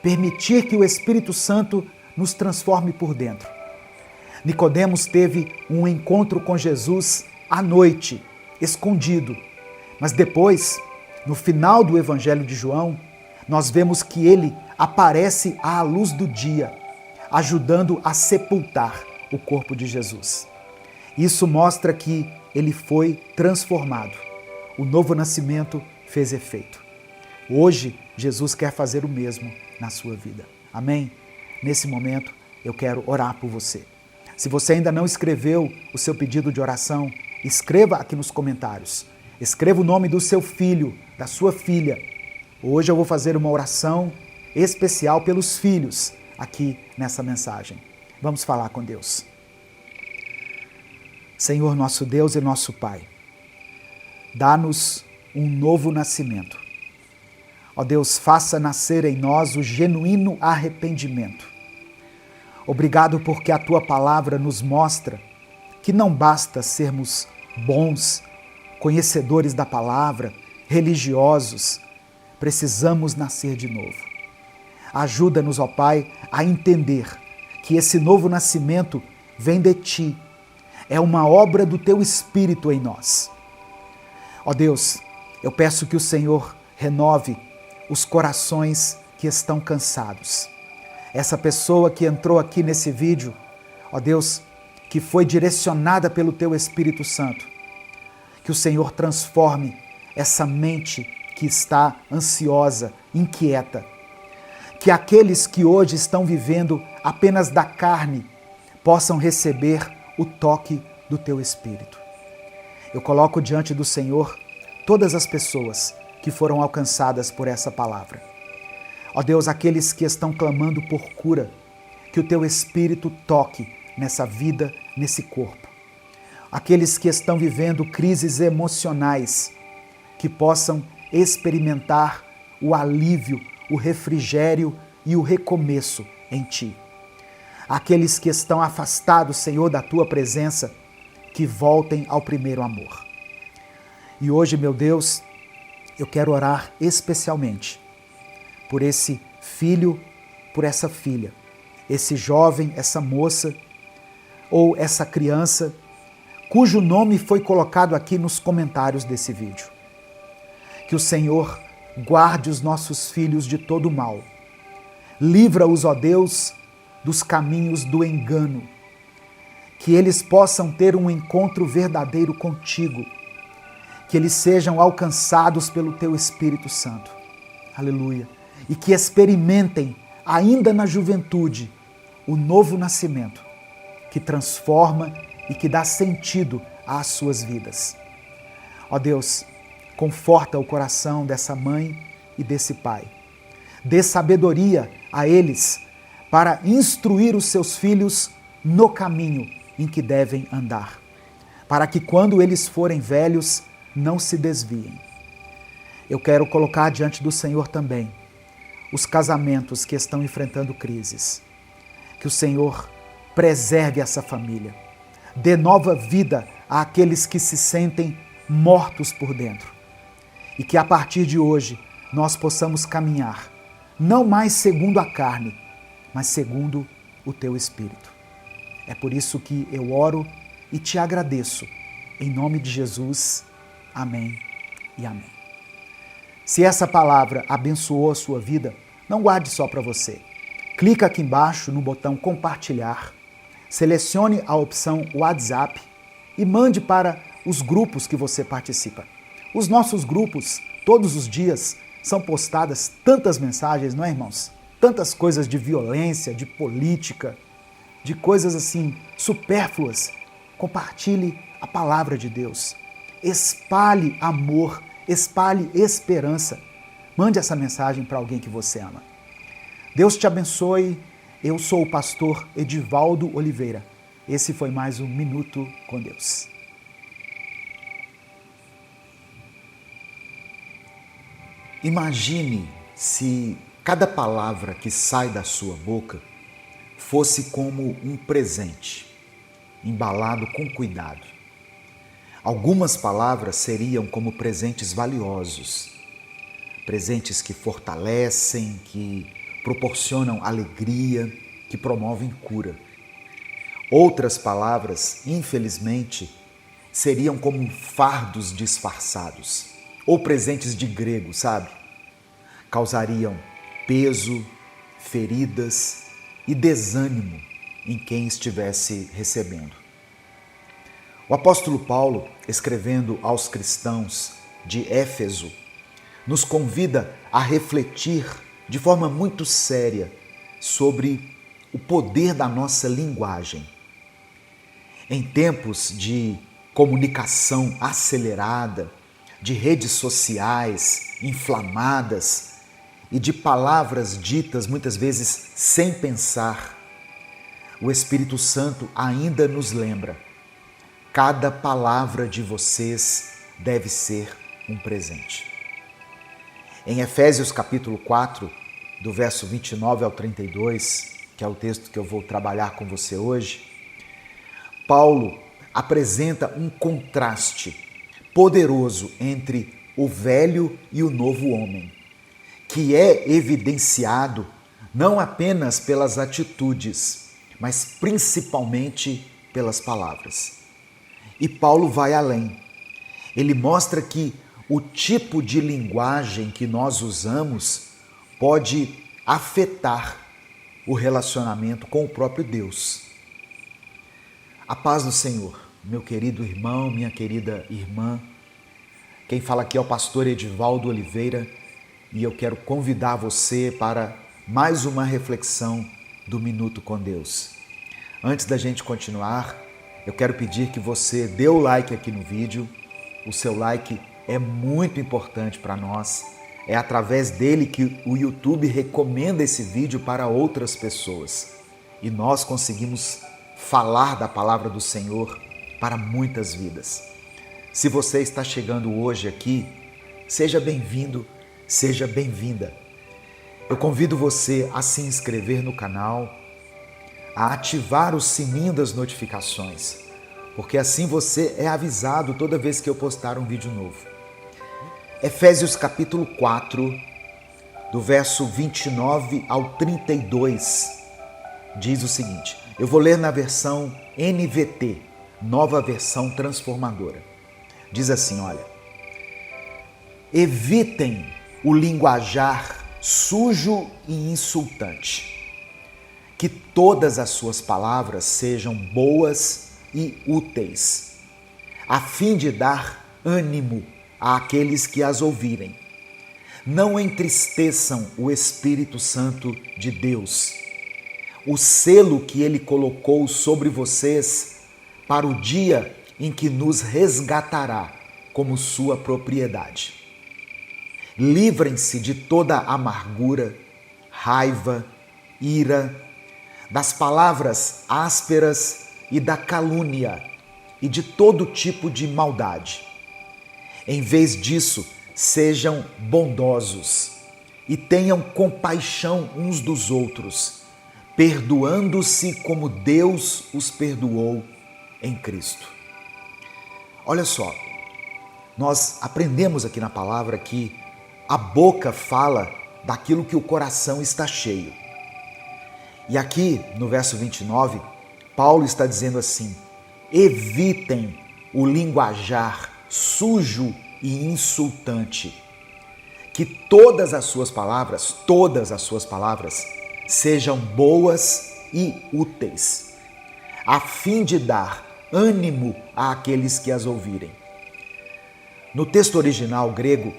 permitir que o Espírito Santo nos transforme por dentro. Nicodemos teve um encontro com Jesus à noite, escondido, mas depois, no final do Evangelho de João, nós vemos que ele aparece à luz do dia, ajudando a sepultar o corpo de Jesus. Isso mostra que ele foi transformado. O novo nascimento fez efeito. Hoje, Jesus quer fazer o mesmo na sua vida. Amém? Nesse momento, eu quero orar por você. Se você ainda não escreveu o seu pedido de oração, escreva aqui nos comentários. Escreva o nome do seu filho, da sua filha. Hoje eu vou fazer uma oração especial pelos filhos, aqui nessa mensagem. Vamos falar com Deus. Senhor, nosso Deus e nosso Pai, dá-nos um novo nascimento. Ó Deus, faça nascer em nós o genuíno arrependimento. Obrigado porque a Tua palavra nos mostra que não basta sermos bons, conhecedores da palavra, religiosos, precisamos nascer de novo. Ajuda-nos, ó Pai, a entender que esse novo nascimento vem de Ti, é uma obra do Teu Espírito em nós. Ó Deus, eu peço que o Senhor renove os corações que estão cansados. Essa pessoa que entrou aqui nesse vídeo, ó Deus, que foi direcionada pelo Teu Espírito Santo, que o Senhor transforme essa mente que está ansiosa, inquieta, que aqueles que hoje estão vivendo apenas da carne possam receber o toque do Teu Espírito. Eu coloco diante do Senhor todas as pessoas que foram alcançadas por essa palavra. Ó Deus, aqueles que estão clamando por cura, que o Teu Espírito toque nessa vida, nesse corpo. Aqueles que estão vivendo crises emocionais, que possam experimentar o alívio, o refrigério e o recomeço em Ti. Aqueles que estão afastados, Senhor, da Tua presença, que voltem ao primeiro amor. E hoje, meu Deus, eu quero orar especialmente por esse filho, por essa filha, esse jovem, essa moça ou essa criança cujo nome foi colocado aqui nos comentários desse vídeo. Que o Senhor guarde os nossos filhos de todo mal. Livra-os, ó Deus, dos caminhos do engano. Que eles possam ter um encontro verdadeiro contigo. Que eles sejam alcançados pelo Teu Espírito Santo. Aleluia. E que experimentem, ainda na juventude, o novo nascimento, que transforma e que dá sentido às suas vidas. Ó Deus, conforta o coração dessa mãe e desse pai. Dê sabedoria a eles para instruir os seus filhos no caminho em que devem andar, para que quando eles forem velhos, não se desviem. Eu quero colocar diante do Senhor também os casamentos que estão enfrentando crises. Que o Senhor preserve essa família, dê nova vida àqueles que se sentem mortos por dentro. E que a partir de hoje nós possamos caminhar, não mais segundo a carne, mas segundo o Teu Espírito. É por isso que eu oro e te agradeço. Em nome de Jesus, amém e amém. Se essa palavra abençoou a sua vida, não guarde só para você. Clica aqui embaixo no botão compartilhar, selecione a opção WhatsApp e mande para os grupos que você participa. Os nossos grupos, todos os dias, são postadas tantas mensagens, não é, irmãos? Tantas coisas de violência, de política, de coisas assim supérfluas. Compartilhe a palavra de Deus. Espalhe amor, espalhe esperança. Mande essa mensagem para alguém que você ama. Deus te abençoe. Eu sou o pastor Edivaldo Oliveira. Esse foi mais um Minuto com Deus. Imagine se cada palavra que sai da sua boca fosse como um presente, embalado com cuidado. Algumas palavras seriam como presentes valiosos, presentes que fortalecem, que proporcionam alegria, que promovem cura. Outras palavras, infelizmente, seriam como fardos disfarçados, ou presentes de grego, sabe? Causariam peso, feridas e desânimo em quem estivesse recebendo. O apóstolo Paulo, escrevendo aos cristãos de Éfeso, nos convida a refletir de forma muito séria sobre o poder da nossa linguagem. Em tempos de comunicação acelerada, de redes sociais inflamadas e de palavras ditas muitas vezes sem pensar, o Espírito Santo ainda nos lembra: cada palavra de vocês deve ser um presente. Em Efésios capítulo 4, do verso 29 ao 32, que é o texto que eu vou trabalhar com você hoje, Paulo apresenta um contraste poderoso entre o velho e o novo homem, que é evidenciado não apenas pelas atitudes, mas principalmente pelas palavras. E Paulo vai além. Ele mostra que o tipo de linguagem que nós usamos pode afetar o relacionamento com o próprio Deus. A paz do Senhor, meu querido irmão, minha querida irmã. Quem fala aqui é o pastor Edivaldo Oliveira e eu quero convidar você para mais uma reflexão do Minuto com Deus. Antes da gente continuar, eu quero pedir que você dê o like aqui no vídeo. O seu like é muito importante para nós. É através dele que o YouTube recomenda esse vídeo para outras pessoas. E nós conseguimos falar da palavra do Senhor para muitas vidas. Se você está chegando hoje aqui, seja bem-vindo, seja bem-vinda. Eu convido você a se inscrever no canal, a ativar o sininho das notificações, porque assim você é avisado toda vez que eu postar um vídeo novo. Efésios capítulo 4, do verso 29 ao 32, diz o seguinte. Eu vou ler na versão NVT, Nova Versão Transformadora. Diz assim, olha: evitem o linguajar sujo e insultante. Que todas as suas palavras sejam boas e úteis, a fim de dar ânimo àqueles que as ouvirem. Não entristeçam o Espírito Santo de Deus, o selo que Ele colocou sobre vocês para o dia em que nos resgatará como sua propriedade. Livrem-se de toda amargura, raiva, ira, das palavras ásperas e da calúnia e de todo tipo de maldade. Em vez disso, sejam bondosos e tenham compaixão uns dos outros, perdoando-se como Deus os perdoou em Cristo. Olha só, nós aprendemos aqui na palavra que a boca fala daquilo que o coração está cheio. E aqui no verso 29, Paulo está dizendo assim: evitem o linguajar sujo e insultante. Que todas as suas palavras, sejam boas e úteis, a fim de dar ânimo àqueles que as ouvirem. No texto original grego,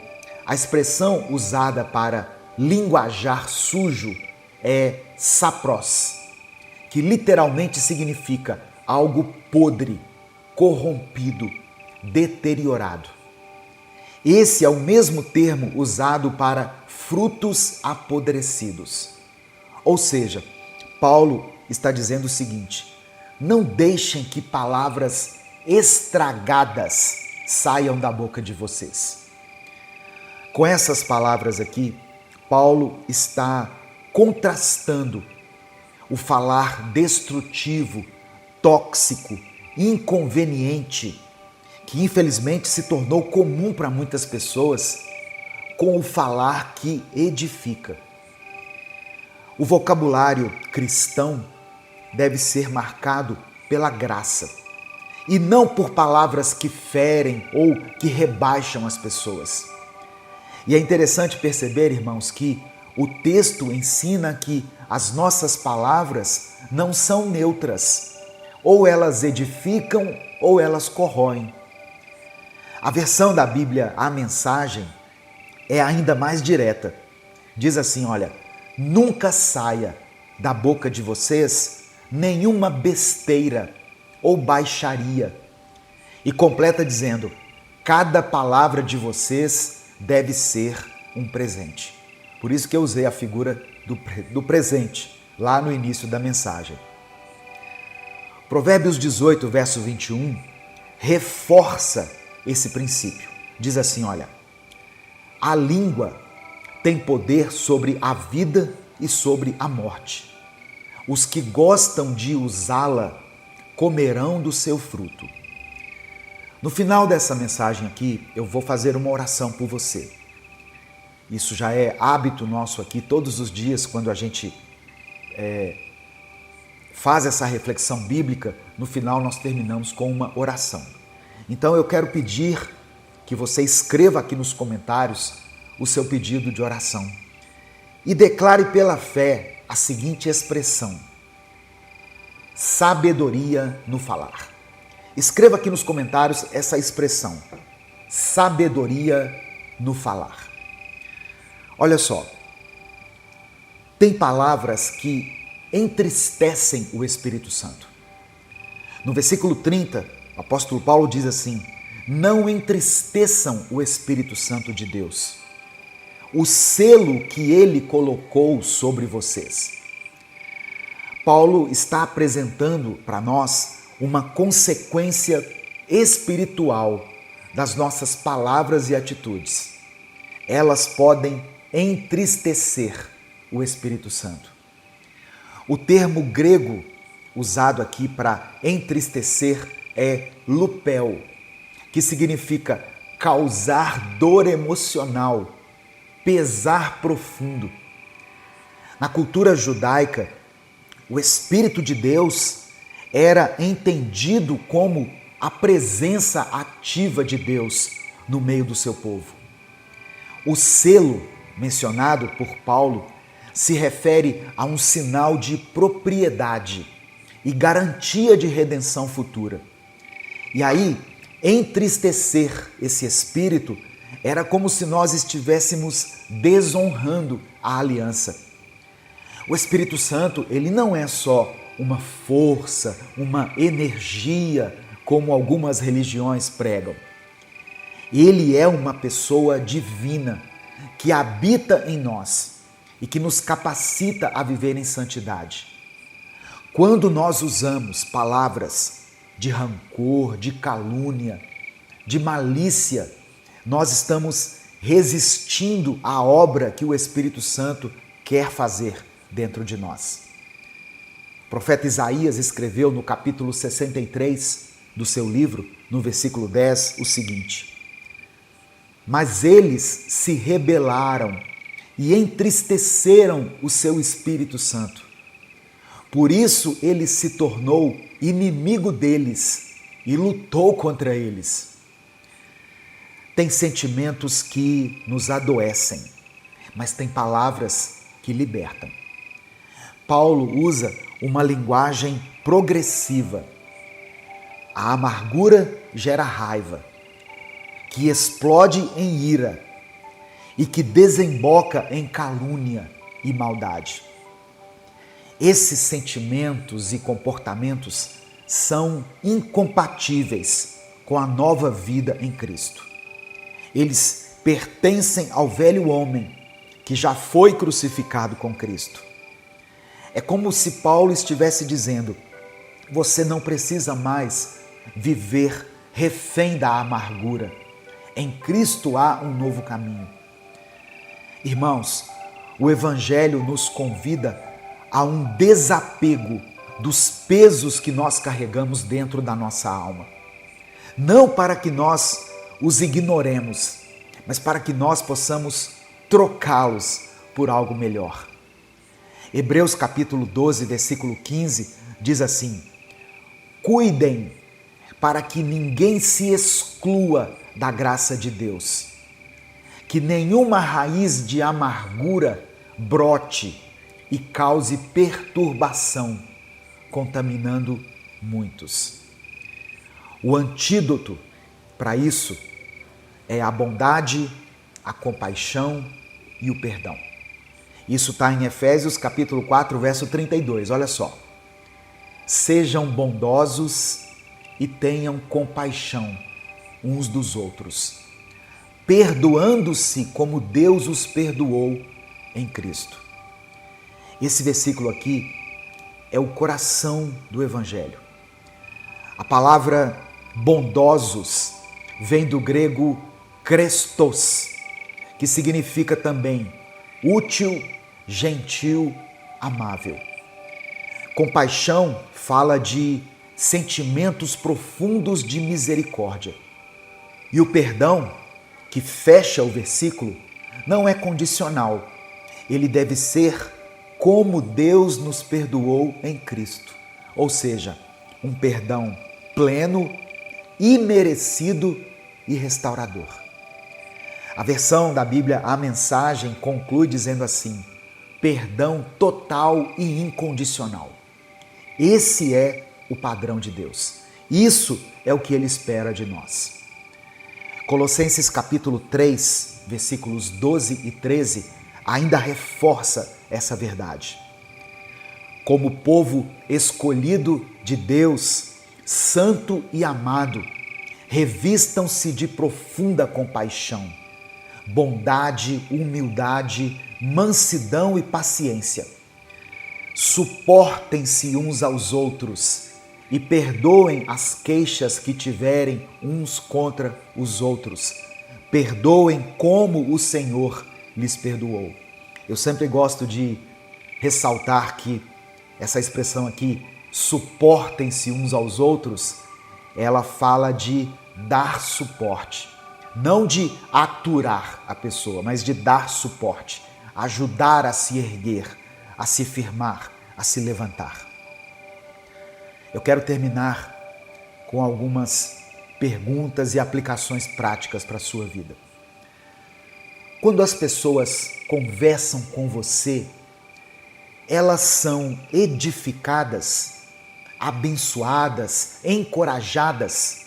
a expressão usada para linguajar sujo é sapros, que literalmente significa algo podre, corrompido, deteriorado. Esse é o mesmo termo usado para frutos apodrecidos. Ou seja, Paulo está dizendo o seguinte: não deixem que palavras estragadas saiam da boca de vocês. Com essas palavras aqui, Paulo está contrastando o falar destrutivo, tóxico, inconveniente, que infelizmente se tornou comum para muitas pessoas, com o falar que edifica. O vocabulário cristão deve ser marcado pela graça e não por palavras que ferem ou que rebaixam as pessoas. E é interessante perceber, irmãos, que o texto ensina que as nossas palavras não são neutras, ou elas edificam ou elas corroem. A versão da Bíblia, a Mensagem, é ainda mais direta. Diz assim, olha: nunca saia da boca de vocês nenhuma besteira ou baixaria. E completa dizendo: cada palavra de vocês deve ser um presente. Por isso que eu usei a figura do presente lá no início da mensagem. Provérbios 18, verso 21, reforça esse princípio. Diz assim, olha, a língua tem poder sobre a vida e sobre a morte. Os que gostam de usá-la comerão do seu fruto. No final dessa mensagem aqui, eu vou fazer uma oração por você. Isso já é hábito nosso aqui, todos os dias, quando a gente faz essa reflexão bíblica, no final nós terminamos com uma oração. Então eu quero pedir que você escreva aqui nos comentários o seu pedido de oração e declare pela fé a seguinte expressão: sabedoria no falar. Escreva aqui nos comentários essa expressão, sabedoria no falar. Olha só, tem palavras que entristecem o Espírito Santo. No versículo 30, o apóstolo Paulo diz assim: não entristeçam o Espírito Santo de Deus, o selo que ele colocou sobre vocês. Paulo está apresentando para nós uma consequência espiritual das nossas palavras e atitudes. Elas podem entristecer o Espírito Santo. O termo grego usado aqui para entristecer é lupel, que significa causar dor emocional, pesar profundo. Na cultura judaica, o Espírito de Deus era entendido como a presença ativa de Deus no meio do seu povo. O selo mencionado por Paulo se refere a um sinal de propriedade e garantia de redenção futura. E aí, entristecer esse espírito era como se nós estivéssemos desonrando a aliança. O Espírito Santo, ele não é só uma força, uma energia, como algumas religiões pregam. Ele é uma pessoa divina que habita em nós e que nos capacita a viver em santidade. Quando nós usamos palavras de rancor, de calúnia, de malícia, nós estamos resistindo à obra que o Espírito Santo quer fazer dentro de nós. O profeta Isaías escreveu no capítulo 63 do seu livro, no versículo 10, o seguinte: mas eles se rebelaram e entristeceram o seu Espírito Santo. Por isso ele se tornou inimigo deles e lutou contra eles. Tem sentimentos que nos adoecem, mas tem palavras que libertam. Paulo usa uma linguagem progressiva. A amargura gera raiva, que explode em ira e que desemboca em calúnia e maldade. Esses sentimentos e comportamentos são incompatíveis com a nova vida em Cristo. Eles pertencem ao velho homem que já foi crucificado com Cristo. É como se Paulo estivesse dizendo: você não precisa mais viver refém da amargura. Em Cristo há um novo caminho. Irmãos, o Evangelho nos convida a um desapego dos pesos que nós carregamos dentro da nossa alma. Não para que nós os ignoremos, mas para que nós possamos trocá-los por algo melhor. Hebreus capítulo 12, versículo 15, diz assim: cuidem para que ninguém se exclua da graça de Deus, que nenhuma raiz de amargura brote e cause perturbação, contaminando muitos. O antídoto para isso é a bondade, a compaixão e o perdão. Isso está em Efésios capítulo 4, verso 32, olha só. Sejam bondosos e tenham compaixão uns dos outros, perdoando-se como Deus os perdoou em Cristo. Esse versículo aqui é o coração do Evangelho. A palavra bondosos vem do grego krestos, que significa também útil, gentil, amável. Compaixão fala de sentimentos profundos de misericórdia. E o perdão, que fecha o versículo, não é condicional. Ele deve ser como Deus nos perdoou em Cristo. Ou seja, um perdão pleno, imerecido e restaurador. A versão da Bíblia, a Mensagem, conclui dizendo assim: perdão total e incondicional. Esse é o padrão de Deus. Isso é o que Ele espera de nós. Colossenses capítulo 3, versículos 12 e 13, ainda reforça essa verdade. Como povo escolhido de Deus, santo e amado, revistam-se de profunda compaixão, bondade, humildade, mansidão e paciência. Suportem-se uns aos outros e perdoem as queixas que tiverem uns contra os outros. Perdoem como o Senhor lhes perdoou. Eu sempre gosto de ressaltar que essa expressão aqui, suportem-se uns aos outros, ela fala de dar suporte. Não de aturar a pessoa, mas de dar suporte, ajudar a se erguer, a se firmar, a se levantar. Eu quero terminar com algumas perguntas e aplicações práticas para a sua vida. Quando as pessoas conversam com você, elas são edificadas, abençoadas, encorajadas?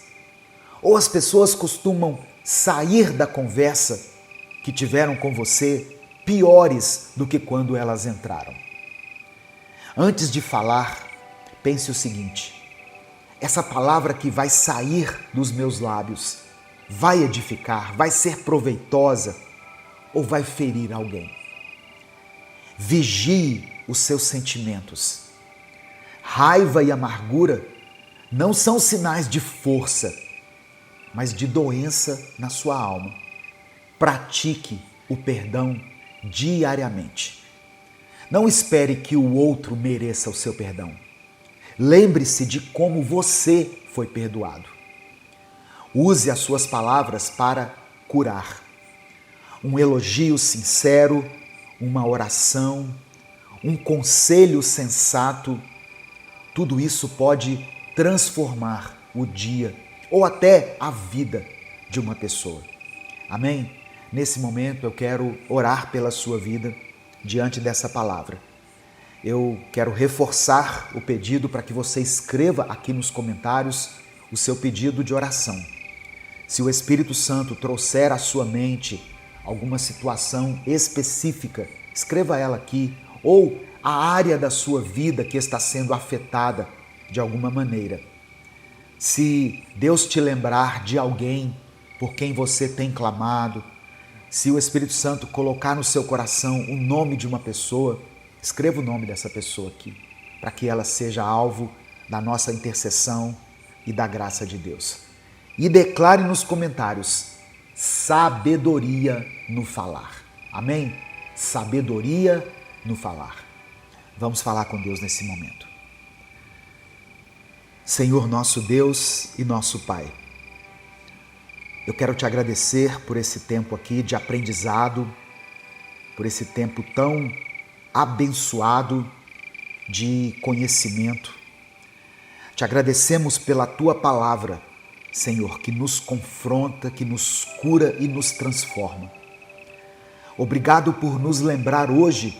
Ou as pessoas costumam sair da conversa que tiveram com você piores do que quando elas entraram? Antes de falar, pense o seguinte: essa palavra que vai sair dos meus lábios vai edificar, vai ser proveitosa ou vai ferir alguém? Vigie os seus sentimentos. Raiva e amargura não são sinais de força, mas de doença na sua alma. Pratique o perdão diariamente. Não espere que o outro mereça o seu perdão. Lembre-se de como você foi perdoado. Use as suas palavras para curar. Um elogio sincero, uma oração, um conselho sensato, tudo isso pode transformar o dia ou até a vida de uma pessoa. Amém? Nesse momento eu quero orar pela sua vida diante dessa palavra. Eu quero reforçar o pedido para que você escreva aqui nos comentários o seu pedido de oração. Se o Espírito Santo trouxer à sua mente alguma situação específica, escreva ela aqui, ou a área da sua vida que está sendo afetada de alguma maneira. Se Deus te lembrar de alguém por quem você tem clamado, se o Espírito Santo colocar no seu coração o nome de uma pessoa, escreva o nome dessa pessoa aqui, para que ela seja alvo da nossa intercessão e da graça de Deus. E declare nos comentários: sabedoria no falar. Amém? Sabedoria no falar. Vamos falar com Deus nesse momento. Senhor nosso Deus e nosso Pai, eu quero te agradecer por esse tempo aqui de aprendizado, por esse tempo tão abençoado de conhecimento. Te agradecemos pela tua palavra, Senhor, que nos confronta, que nos cura e nos transforma. Obrigado por nos lembrar hoje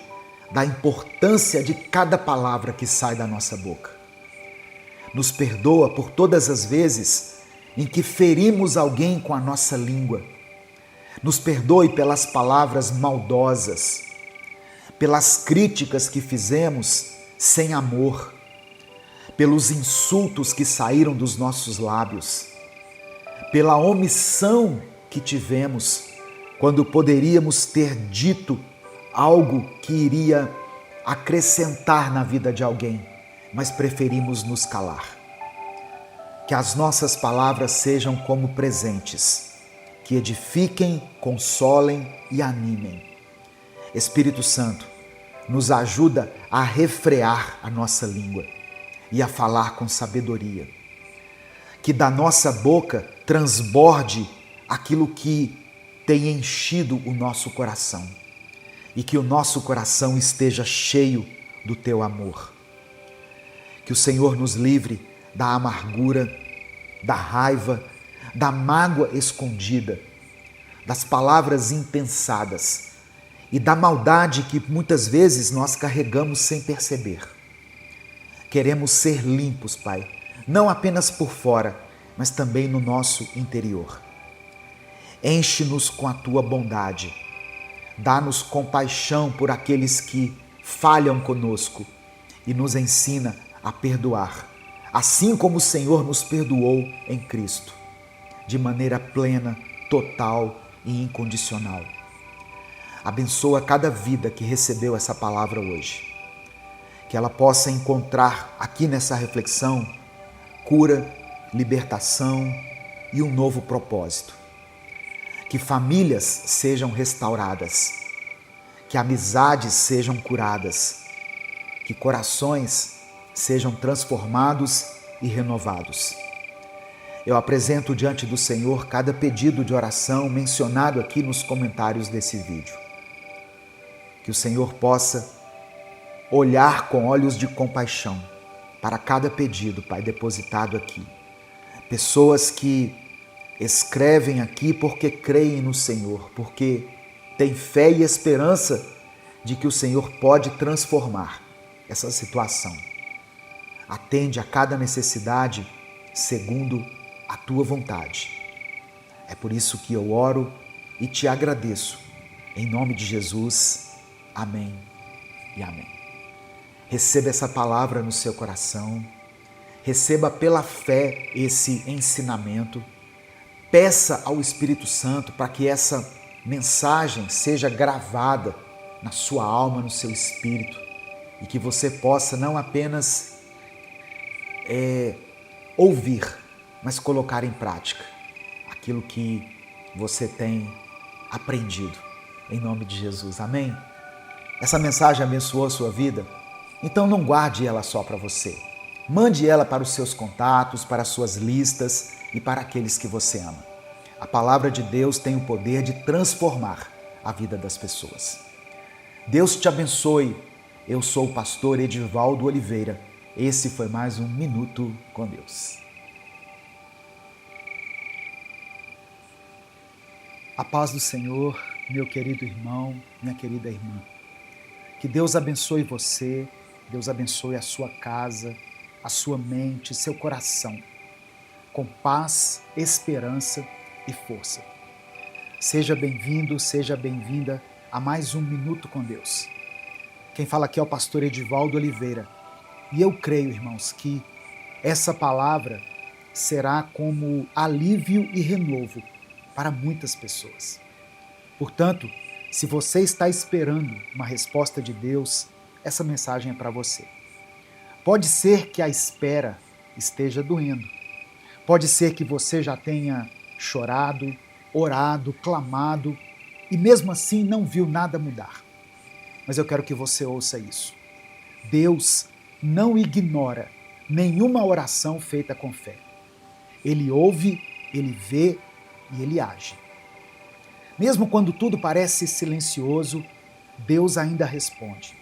da importância de cada palavra que sai da nossa boca. Nos perdoa por todas as vezes em que ferimos alguém com a nossa língua. Nos perdoe pelas palavras maldosas, pelas críticas que fizemos sem amor, pelos insultos que saíram dos nossos lábios, pela omissão que tivemos quando poderíamos ter dito algo que iria acrescentar na vida de alguém, mas preferimos nos calar. Que as nossas palavras sejam como presentes, que edifiquem, consolem e animem. Espírito Santo, nos ajuda a refrear a nossa língua e a falar com sabedoria. Que da nossa boca transborde aquilo que tem enchido o nosso coração e que o nosso coração esteja cheio do Teu amor. Que o Senhor nos livre da amargura, da raiva, da mágoa escondida, das palavras impensadas e da maldade que muitas vezes nós carregamos sem perceber. Queremos ser limpos, Pai, não apenas por fora, mas também no nosso interior. Enche-nos com a Tua bondade. Dá-nos compaixão por aqueles que falham conosco e nos ensina a perdoar, assim como o Senhor nos perdoou em Cristo, de maneira plena, total e incondicional. Abençoa cada vida que recebeu essa palavra hoje. Que ela possa encontrar aqui nessa reflexão cura, libertação e um novo propósito. Que famílias sejam restauradas, que amizades sejam curadas, que corações sejam transformados e renovados. Eu apresento diante do Senhor cada pedido de oração mencionado aqui nos comentários desse vídeo. Que o Senhor possa olhar com olhos de compaixão para cada pedido, Pai, depositado aqui. Pessoas que escrevem aqui porque creem no Senhor, porque têm fé e esperança de que o Senhor pode transformar essa situação. Atende a cada necessidade segundo a Tua vontade. É por isso que eu oro e te agradeço. Em nome de Jesus, amém e amém. Receba essa palavra no seu coração, receba pela fé esse ensinamento, peça ao Espírito Santo para que essa mensagem seja gravada na sua alma, no seu espírito, e que você possa não apenas ouvir, mas colocar em prática aquilo que você tem aprendido, em nome de Jesus, amém? Essa mensagem abençoou a sua vida? Então não guarde ela só para você. Mande ela para os seus contatos, para as suas listas e para aqueles que você ama. A palavra de Deus tem o poder de transformar a vida das pessoas. Deus te abençoe. Eu sou o pastor Edivaldo Oliveira. Esse foi mais um Minuto com Deus. A paz do Senhor, meu querido irmão, minha querida irmã. Que Deus abençoe você, Deus abençoe a sua casa, a sua mente, seu coração, com paz, esperança e força. Seja bem-vindo, seja bem-vinda a mais um Minuto com Deus. Quem fala aqui é o pastor Edivaldo Oliveira. E eu creio, irmãos, que essa palavra será como alívio e renovo para muitas pessoas. Portanto, se você está esperando uma resposta de Deus, essa mensagem é para você. Pode ser que a espera esteja doendo. Pode ser que você já tenha chorado, orado, clamado e mesmo assim não viu nada mudar. Mas eu quero que você ouça isso. Deus não ignora nenhuma oração feita com fé. Ele ouve, Ele vê e Ele age. Mesmo quando tudo parece silencioso, Deus ainda responde.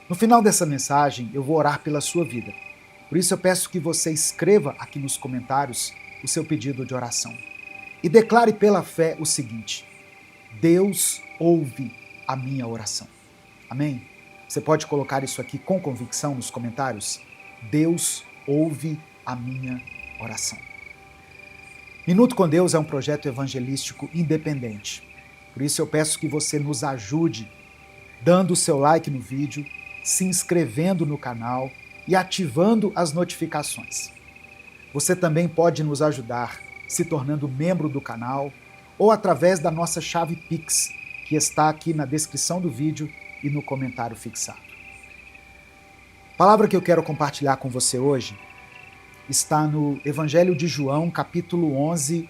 No final dessa mensagem, eu vou orar pela sua vida. Por isso eu peço que você escreva aqui nos comentários o seu pedido de oração. E declare pela fé o seguinte: Deus ouve a minha oração. Amém? Você pode colocar isso aqui com convicção nos comentários? Deus ouve a minha oração. Minuto com Deus é um projeto evangelístico independente. Por isso eu peço que você nos ajude dando o seu like no vídeo, se inscrevendo no canal e ativando as notificações. Você também pode nos ajudar se tornando membro do canal ou através da nossa chave Pix, que está aqui na descrição do vídeo e no comentário fixado. A palavra que eu quero compartilhar com você hoje está no Evangelho de João, capítulo 11,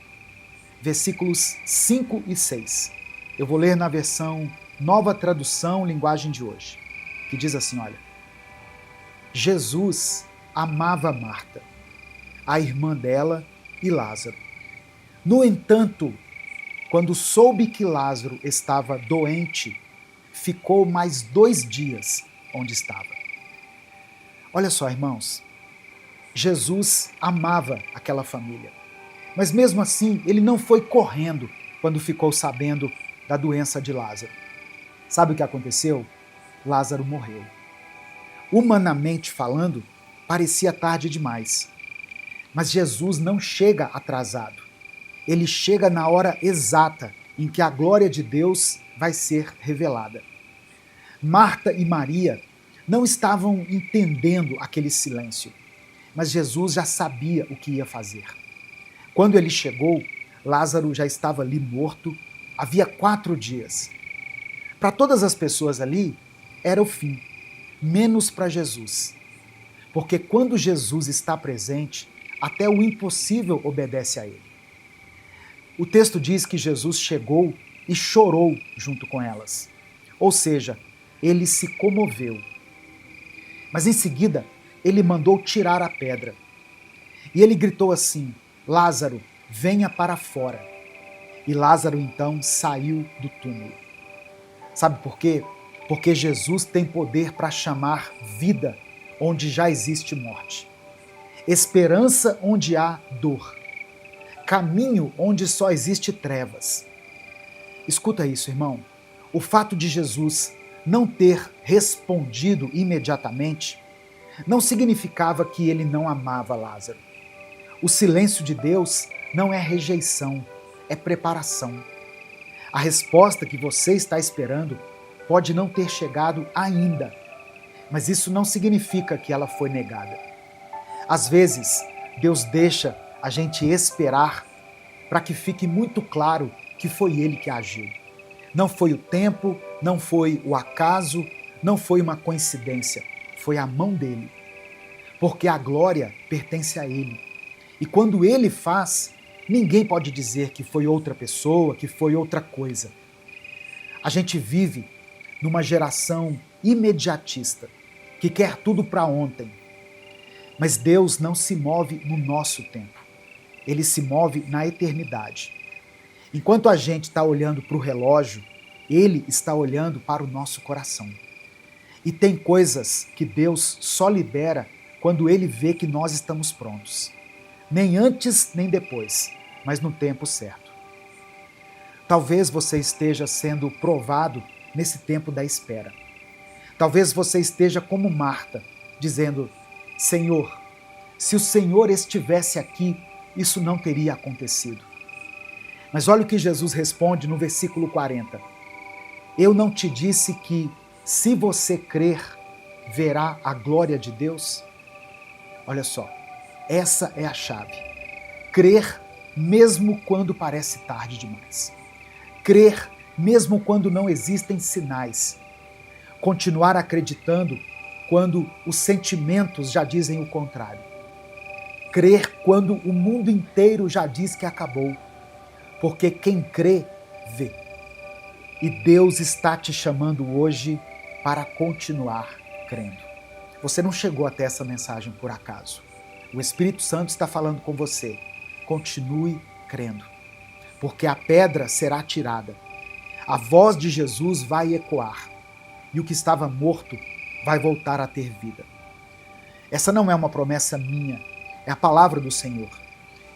versículos 5 e 6. Eu vou ler na versão Nova Tradução, linguagem de hoje, que diz assim, olha: Jesus amava Marta, a irmã dela e Lázaro. No entanto, quando soube que Lázaro estava doente, ficou mais 2 dias onde estava. Olha só, irmãos, Jesus amava aquela família, mas mesmo assim ele não foi correndo quando ficou sabendo da doença de Lázaro. Sabe o que aconteceu? Lázaro morreu. Humanamente falando, parecia tarde demais. Mas Jesus não chega atrasado. Ele chega na hora exata em que a glória de Deus vai ser revelada. Marta e Maria não estavam entendendo aquele silêncio, mas Jesus já sabia o que ia fazer. Quando ele chegou, Lázaro já estava ali morto, havia 4 dias. Para todas as pessoas ali, era o fim, menos para Jesus. Porque quando Jesus está presente, até o impossível obedece a ele. O texto diz que Jesus chegou e chorou junto com elas. Ou seja, ele se comoveu. Mas em seguida, ele mandou tirar a pedra. E ele gritou assim: Lázaro, venha para fora. E Lázaro então saiu do túmulo. Sabe por quê? Porque Jesus tem poder para chamar vida onde já existe morte, esperança onde há dor, caminho onde só existe trevas. Escuta isso, irmão. O fato de Jesus não ter respondido imediatamente não significava que ele não amava Lázaro. O silêncio de Deus não é rejeição, é preparação. A resposta que você está esperando pode não ter chegado ainda, mas isso não significa que ela foi negada. Às vezes, Deus deixa a gente esperar para que fique muito claro que foi Ele que agiu. Não foi o tempo, não foi o acaso, não foi uma coincidência, foi a mão dele. Porque a glória pertence a Ele. E quando Ele faz, ninguém pode dizer que foi outra pessoa, que foi outra coisa. A gente vive numa geração imediatista, que quer tudo para ontem. Mas Deus não se move no nosso tempo. Ele se move na eternidade. Enquanto a gente está olhando para o relógio, Ele está olhando para o nosso coração. E tem coisas que Deus só libera quando Ele vê que nós estamos prontos. Nem antes, nem depois, mas no tempo certo. Talvez você esteja sendo provado nesse tempo da espera. Talvez você esteja como Marta, dizendo: Senhor, se o Senhor estivesse aqui, isso não teria acontecido. Mas olha o que Jesus responde no versículo 40. Eu não te disse que, se você crer, verá a glória de Deus? Olha só, essa é a chave. Crer mesmo quando parece tarde demais. Crer mesmo quando não existem sinais. Continuar acreditando quando os sentimentos já dizem o contrário. Crer quando o mundo inteiro já diz que acabou. Porque quem crê, vê. E Deus está te chamando hoje para continuar crendo. Você não chegou até essa mensagem por acaso. O Espírito Santo está falando com você. Continue crendo. Porque a pedra será tirada. A voz de Jesus vai ecoar. E o que estava morto vai voltar a ter vida. Essa não é uma promessa minha, é a palavra do Senhor.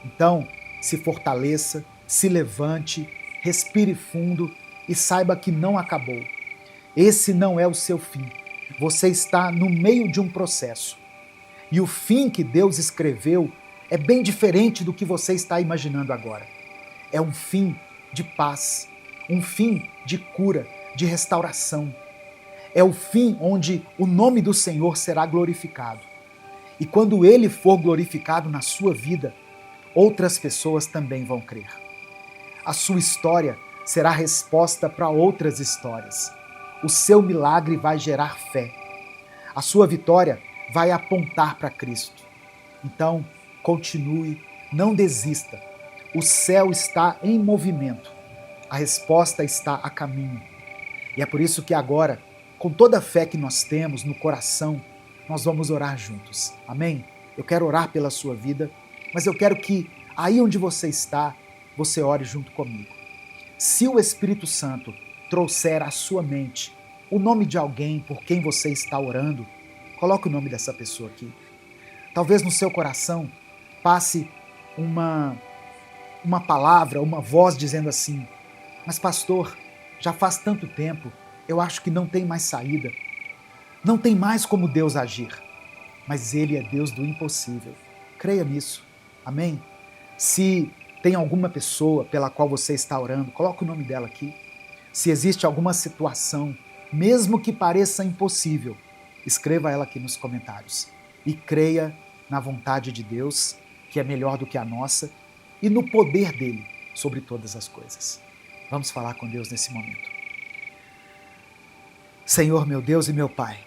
Então, se fortaleça, se levante, respire fundo e saiba que não acabou. Esse não é o seu fim. Você está no meio de um processo. E o fim que Deus escreveu é bem diferente do que você está imaginando agora. É um fim de paz, um fim de cura, de restauração. É o fim onde o nome do Senhor será glorificado. E quando Ele for glorificado na sua vida, outras pessoas também vão crer. A sua história será resposta para outras histórias. O seu milagre vai gerar fé. A sua vitória vai apontar para Cristo. Então, continue, não desista. O céu está em movimento. A resposta está a caminho. E é por isso que agora, com toda a fé que nós temos no coração, nós vamos orar juntos. Amém? Eu quero orar pela sua vida, mas eu quero que aí onde você está, você ore junto comigo. Se o Espírito Santo trouxer à sua mente o nome de alguém por quem você está orando, coloque o nome dessa pessoa aqui. Talvez no seu coração passe uma palavra, uma voz dizendo assim: mas pastor, já faz tanto tempo, eu acho que não tem mais saída. Não tem mais como Deus agir. Mas Ele é Deus do impossível. Creia nisso. Amém? Se tem alguma pessoa pela qual você está orando, coloque o nome dela aqui. Se existe alguma situação, mesmo que pareça impossível, escreva ela aqui nos comentários. E creia na vontade de Deus, que é melhor do que a nossa, e no poder dele sobre todas as coisas. Vamos falar com Deus nesse momento. Senhor, meu Deus e meu Pai,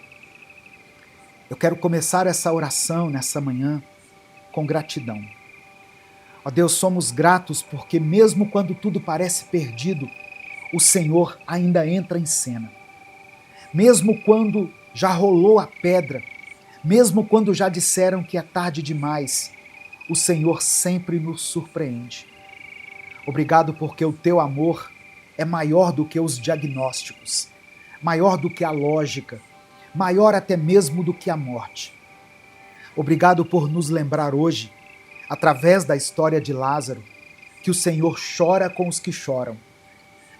eu quero começar essa oração nessa manhã com gratidão. Ó Deus, somos gratos porque mesmo quando tudo parece perdido, o Senhor ainda entra em cena. Mesmo quando já rolou a pedra, mesmo quando já disseram que é tarde demais, o Senhor sempre nos surpreende. Obrigado porque o teu amor é maior do que os diagnósticos, maior do que a lógica, maior até mesmo do que a morte. Obrigado por nos lembrar hoje, através da história de Lázaro, que o Senhor chora com os que choram,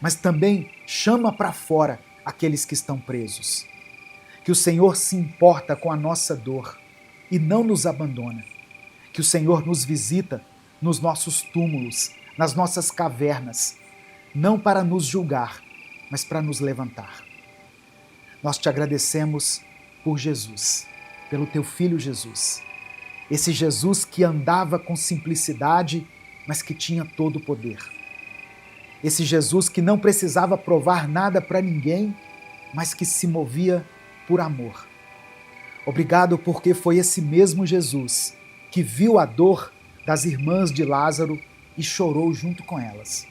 mas também chama para fora aqueles que estão presos. Que o Senhor se importa com a nossa dor e não nos abandona. Que o Senhor nos visita nos nossos túmulos, nas nossas cavernas, não para nos julgar, mas para nos levantar. Nós te agradecemos por Jesus, pelo teu Filho Jesus. Esse Jesus que andava com simplicidade, mas que tinha todo o poder. Esse Jesus que não precisava provar nada para ninguém, mas que se movia por amor. Obrigado porque foi esse mesmo Jesus que viu a dor das irmãs de Lázaro e chorou junto com elas.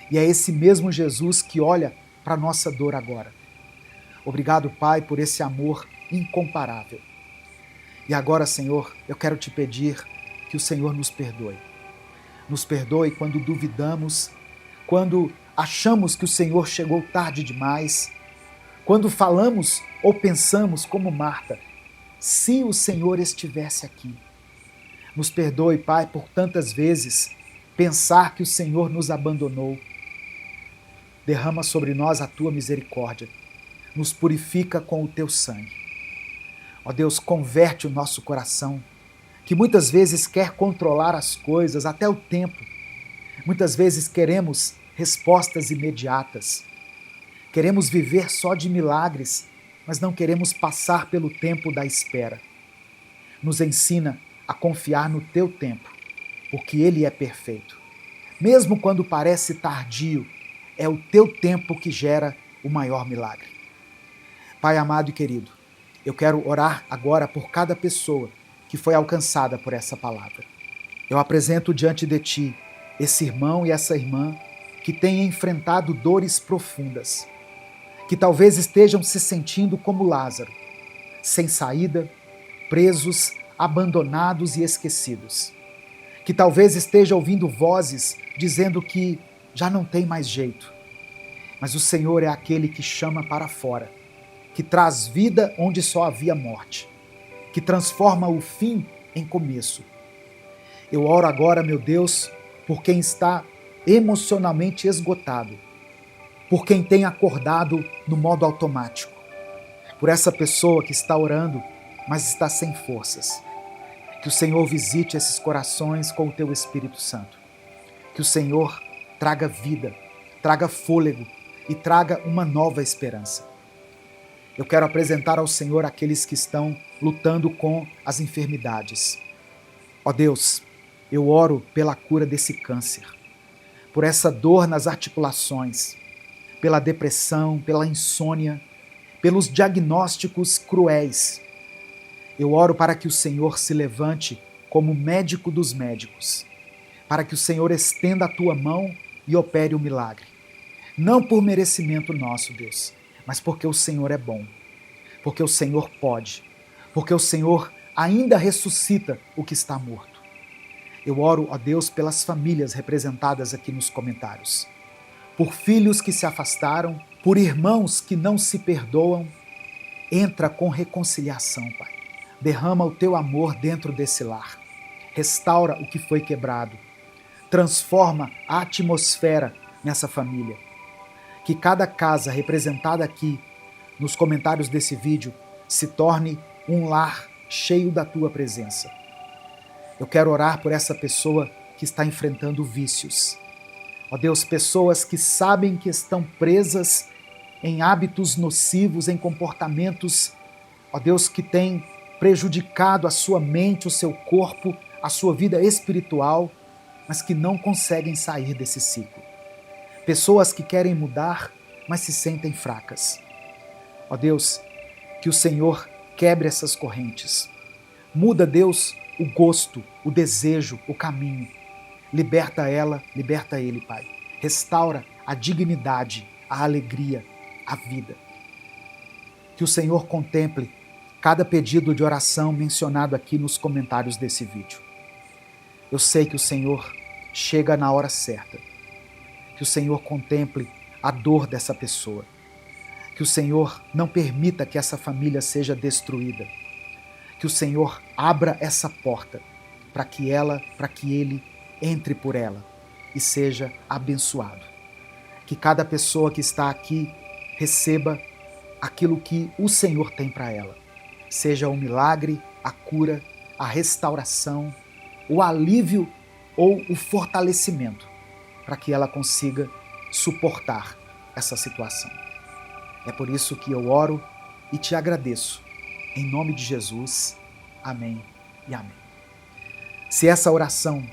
E é esse mesmo Jesus que olha para a nossa dor agora. Obrigado, Pai, por esse amor incomparável. E agora, Senhor, eu quero te pedir que o Senhor nos perdoe. Nos perdoe quando duvidamos, quando achamos que o Senhor chegou tarde demais, quando falamos ou pensamos como Marta, se o Senhor estivesse aqui. Nos perdoe, Pai, por tantas vezes pensar que o Senhor nos abandonou. Derrama sobre nós a tua misericórdia. Nos purifica com o teu sangue. Ó Deus, converte o nosso coração, que muitas vezes quer controlar as coisas, até o tempo. Muitas vezes queremos respostas imediatas. Queremos viver só de milagres, mas não queremos passar pelo tempo da espera. Nos ensina a confiar no teu tempo, porque ele é perfeito. Mesmo quando parece tardio, é o teu tempo que gera o maior milagre. Pai amado e querido, eu quero orar agora por cada pessoa que foi alcançada por essa palavra. Eu apresento diante de ti esse irmão e essa irmã que têm enfrentado dores profundas, que talvez estejam se sentindo como Lázaro, sem saída, presos, abandonados e esquecidos. Que talvez esteja ouvindo vozes dizendo que já não tem mais jeito. Mas o Senhor é aquele que chama para fora, que traz vida onde só havia morte, que transforma o fim em começo. Eu oro agora, meu Deus, por quem está emocionalmente esgotado, por quem tem acordado no modo automático, por essa pessoa que está orando, mas está sem forças. Que o Senhor visite esses corações com o teu Espírito Santo. Que o Senhor traga vida, traga fôlego e traga uma nova esperança. Eu quero apresentar ao Senhor aqueles que estão lutando com as enfermidades. Ó Deus, eu oro pela cura desse câncer, por essa dor nas articulações, pela depressão, pela insônia, pelos diagnósticos cruéis. Eu oro para que o Senhor se levante como médico dos médicos, para que o Senhor estenda a tua mão e opere o milagre. Não por merecimento nosso, Deus, mas porque o Senhor é bom, porque o Senhor pode, porque o Senhor ainda ressuscita o que está morto. Eu oro, ó Deus, pelas famílias representadas aqui nos comentários, por filhos que se afastaram, por irmãos que não se perdoam. Entra com reconciliação, Pai. Derrama o teu amor dentro desse lar. Restaura o que foi quebrado. Transforma a atmosfera nessa família. Que cada casa representada aqui nos comentários desse vídeo se torne um lar cheio da tua presença. Eu quero orar por essa pessoa que está enfrentando vícios. Ó Deus, pessoas que sabem que estão presas em hábitos nocivos, em comportamentos, ó Deus, que têm prejudicado a sua mente, o seu corpo, a sua vida espiritual, mas que não conseguem sair desse ciclo. Pessoas que querem mudar, mas se sentem fracas. Ó Deus, que o Senhor quebre essas correntes. Muda, Deus, o gosto, o desejo, o caminho. Liberta ela, liberta ele, Pai. Restaura a dignidade, a alegria, a vida. Que o Senhor contemple cada pedido de oração mencionado aqui nos comentários desse vídeo. Eu sei que o Senhor chega na hora certa. Que o Senhor contemple a dor dessa pessoa. Que o Senhor não permita que essa família seja destruída. Que o Senhor abra essa porta para que ele entre por ela e seja abençoado. Que cada pessoa que está aqui receba aquilo que o Senhor tem para ela. Seja o milagre, a cura, a restauração, o alívio ou o fortalecimento para que ela consiga suportar essa situação. É por isso que eu oro e te agradeço. Em nome de Jesus, amém e amém. Se essa oração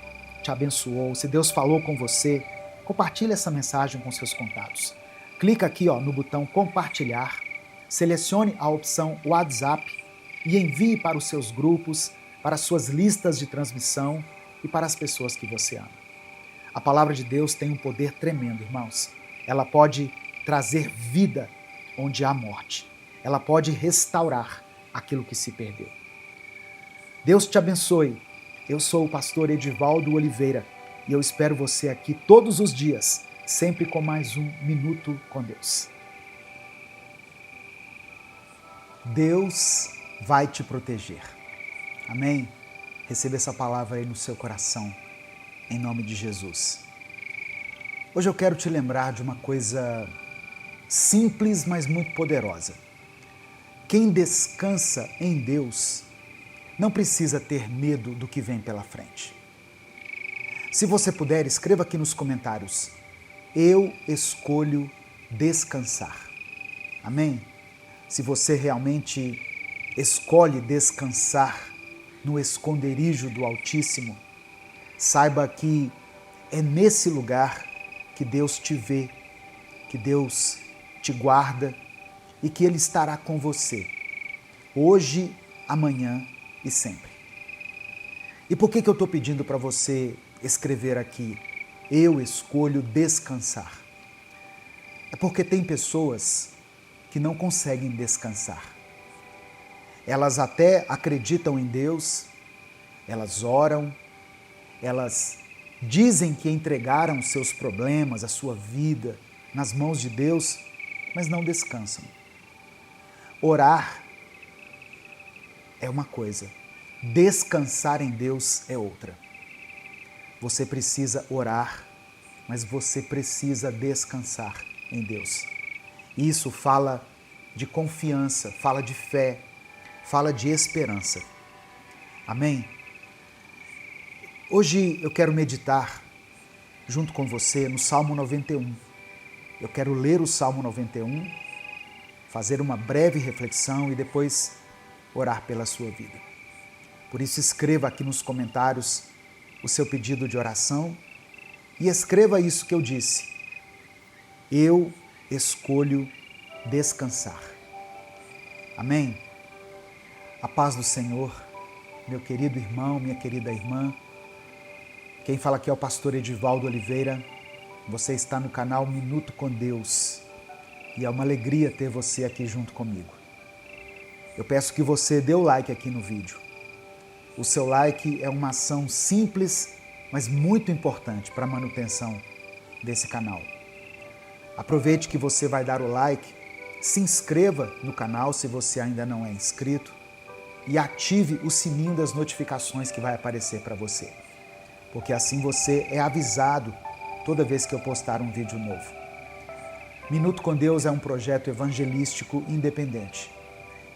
te abençoou, se Deus falou com você, compartilhe essa mensagem com seus contatos. Clica aqui no botão compartilhar, selecione a opção WhatsApp e envie para os seus grupos, para as suas listas de transmissão e para as pessoas que você ama. A palavra de Deus tem um poder tremendo, irmãos. Ela pode trazer vida onde há morte. Ela pode restaurar aquilo que se perdeu. Deus te abençoe. Eu sou o pastor Edivaldo Oliveira e eu espero você aqui todos os dias, sempre com mais um Minuto com Deus. Deus vai te proteger. Amém? Receba essa palavra aí no seu coração, em nome de Jesus. Hoje eu quero te lembrar de uma coisa simples, mas muito poderosa. Quem descansa em Deus não precisa ter medo do que vem pela frente. Se você puder, escreva aqui nos comentários: eu escolho descansar. Amém? Se você realmente escolhe descansar no esconderijo do Altíssimo, saiba que é nesse lugar que Deus te vê, que Deus te guarda e que Ele estará com você, hoje, amanhã e sempre. E por que eu estou pedindo para você escrever aqui: eu escolho descansar? É porque tem pessoas que não conseguem descansar. Elas até acreditam em Deus, elas oram, elas dizem que entregaram seus problemas, a sua vida nas mãos de Deus, mas não descansam. Orar é uma coisa, descansar em Deus é outra. Você precisa orar, mas você precisa descansar em Deus. Isso fala de confiança, fala de fé, fala de esperança. Amém? Hoje eu quero meditar junto com você no Salmo 91. Eu quero ler o Salmo 91, fazer uma breve reflexão e depois orar pela sua vida. Por isso escreva aqui nos comentários o seu pedido de oração e escreva isso que eu disse. Eu escolho descansar. Amém? A paz do Senhor, meu querido irmão, minha querida irmã. Quem fala aqui é o pastor Edivaldo Oliveira. Você está no canal Minuto com Deus e é uma alegria ter você aqui junto comigo. Eu peço que você dê o like aqui no vídeo. O seu like é uma ação simples, mas muito importante para a manutenção desse canal. Aproveite que você vai dar o like, se inscreva no canal se você ainda não é inscrito e ative o sininho das notificações que vai aparecer para você, porque assim você é avisado toda vez que eu postar um vídeo novo. Minuto com Deus é um projeto evangelístico independente.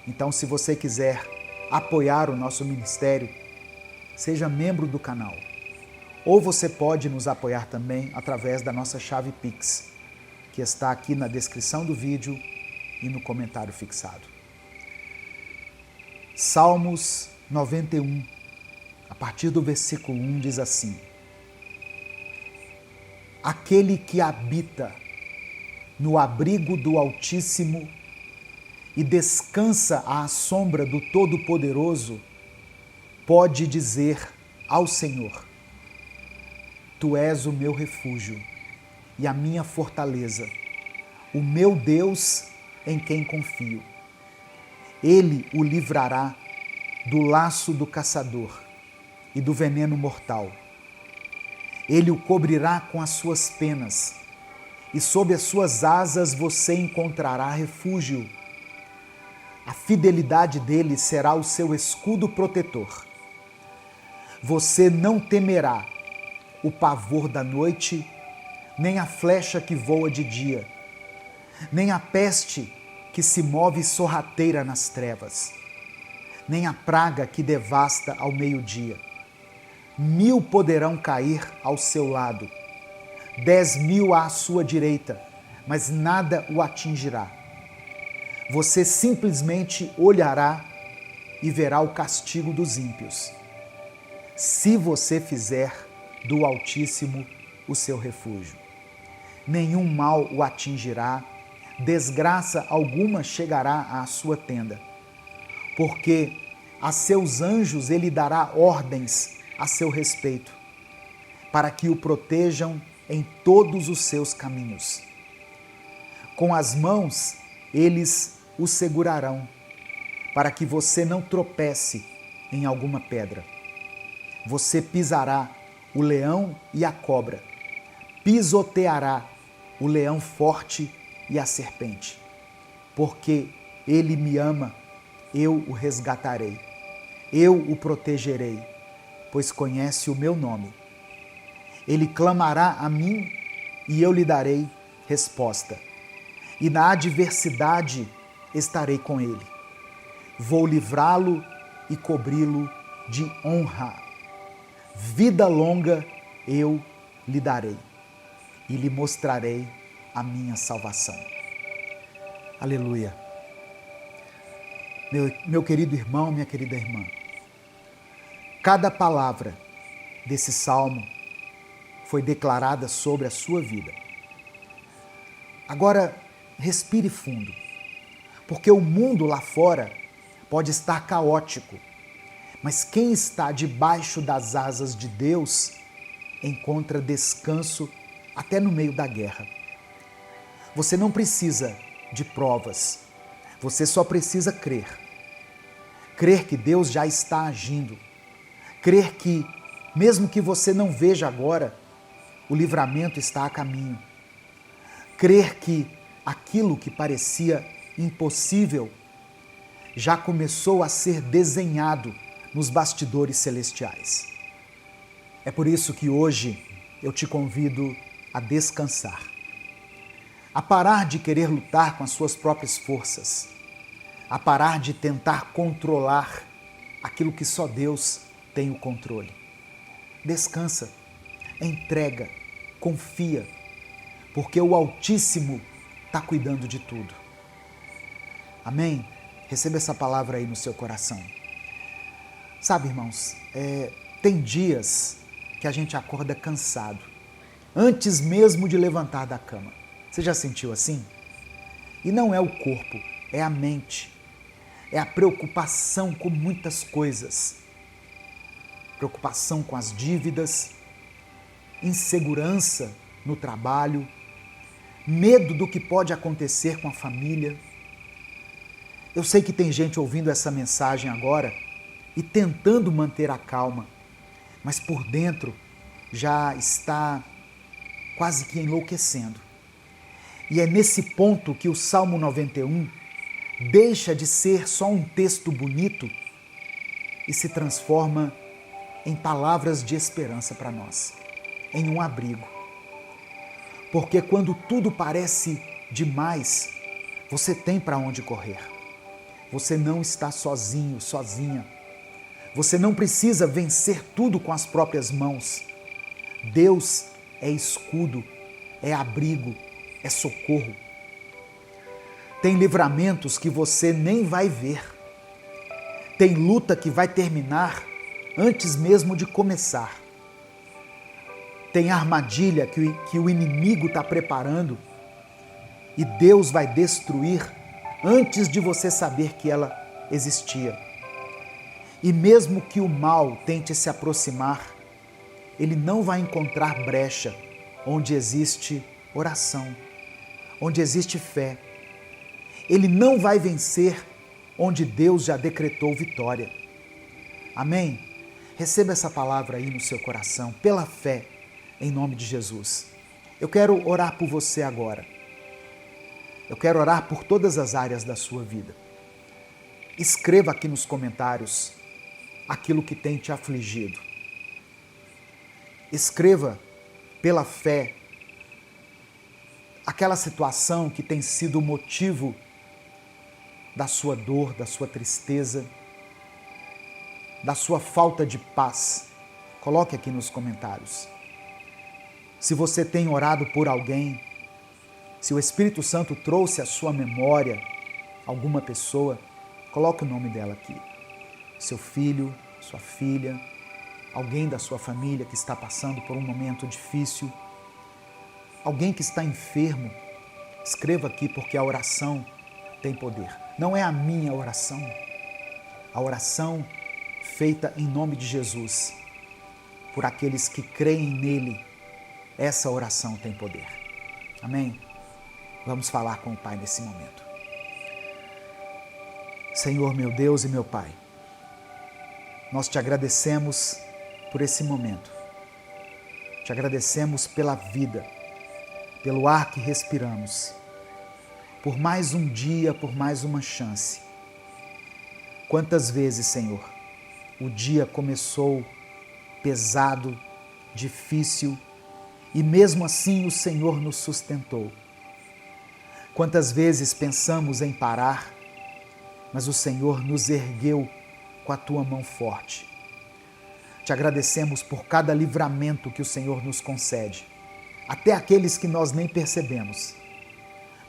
Então, se você quiser apoiar o nosso ministério, seja membro do canal. Ou você pode nos apoiar também através da nossa chave Pix, que está aqui na descrição do vídeo e no comentário fixado. Salmos 91, a partir do versículo 1, diz assim: Aquele que habita no abrigo do Altíssimo e descansa à sombra do Todo-Poderoso, pode dizer ao Senhor: Tu és o meu refúgio e a minha fortaleza, o meu Deus em quem confio. Ele o livrará do laço do caçador e do veneno mortal. Ele o cobrirá com as suas penas, e sob as suas asas você encontrará refúgio. A fidelidade dele será o seu escudo protetor. Você não temerá o pavor da noite, nem a flecha que voa de dia, nem a peste que se move sorrateira nas trevas, nem a praga que devasta ao meio-dia. 1000 poderão cair ao seu lado, 10.000 à sua direita, mas nada o atingirá. Você simplesmente olhará e verá o castigo dos ímpios, se você fizer do Altíssimo o seu refúgio. Nenhum mal o atingirá, desgraça alguma chegará à sua tenda, porque a seus anjos ele dará ordens a seu respeito, para que o protejam em todos os seus caminhos. Com as mãos eles o segurarão, para que você não tropece em alguma pedra. Você pisará o leão e a cobra, pisoteará o leão forte e a serpente. Porque ele me ama, eu o resgatarei. Eu o protegerei, pois conhece o meu nome. Ele clamará a mim e eu lhe darei resposta. E na adversidade estarei com ele. Vou livrá-lo e cobri-lo de honra. Vida longa eu lhe darei e lhe mostrarei a minha salvação. Aleluia. Meu querido irmão, minha querida irmã, cada palavra desse salmo foi declarada sobre a sua vida. Agora, respire fundo, porque o mundo lá fora pode estar caótico, mas quem está debaixo das asas de Deus encontra descanso até no meio da guerra. Você não precisa de provas, você só precisa crer. Crer que Deus já está agindo, crer que, mesmo que você não veja agora, o livramento está a caminho. Crer que aquilo que parecia impossível já começou a ser desenhado nos bastidores celestiais. É por isso que hoje eu te convido a descansar, a parar de querer lutar com as suas próprias forças, a parar de tentar controlar aquilo que só Deus tem o controle. Descansa, entrega, confia, porque o Altíssimo está cuidando de tudo. Amém? Receba essa palavra aí no seu coração. Sabe, irmãos, tem dias que a gente acorda cansado, antes mesmo de levantar da cama. Você já sentiu assim? E não é o corpo, é a mente. É a preocupação com muitas coisas. Preocupação com as dívidas, insegurança no trabalho, medo do que pode acontecer com a família. Eu sei que tem gente ouvindo essa mensagem agora e tentando manter a calma, mas por dentro já está quase que enlouquecendo. E é nesse ponto que o Salmo 91 deixa de ser só um texto bonito e se transforma em palavras de esperança para nós, em um abrigo. Porque quando tudo parece demais, você tem para onde correr. Você não está sozinho, sozinha. Você não precisa vencer tudo com as próprias mãos. Deus é escudo, é abrigo, é socorro. Tem livramentos que você nem vai ver. Tem luta que vai terminar antes mesmo de começar. Tem armadilha que o inimigo está preparando e Deus vai destruir antes de você saber que ela existia. E mesmo que o mal tente se aproximar, ele não vai encontrar brecha onde existe oração, onde existe fé. Ele não vai vencer onde Deus já decretou vitória. Amém? Receba essa palavra aí no seu coração, pela fé, em nome de Jesus. Eu quero orar por você agora. Eu quero orar por todas as áreas da sua vida. Escreva aqui nos comentários aquilo que tem te afligido. Escreva pela fé aquela situação que tem sido o motivo da sua dor, da sua tristeza, da sua falta de paz. Coloque aqui nos comentários. Se você tem orado por alguém, se o Espírito Santo trouxe à sua memória alguma pessoa, coloque o nome dela aqui. Seu filho, sua filha, alguém da sua família que está passando por um momento difícil, alguém que está enfermo, escreva aqui porque a oração tem poder. Não é a minha oração, a oração feita em nome de Jesus, por aqueles que creem nele, essa oração tem poder. Amém? Vamos falar com o Pai nesse momento. Senhor, meu Deus e meu Pai, nós te agradecemos por esse momento. Te agradecemos pela vida, pelo ar que respiramos, por mais um dia, por mais uma chance. Quantas vezes, Senhor, o dia começou pesado, difícil, e mesmo assim o Senhor nos sustentou. Quantas vezes pensamos em parar, mas o Senhor nos ergueu com a tua mão forte. Te agradecemos por cada livramento que o Senhor nos concede, até aqueles que nós nem percebemos.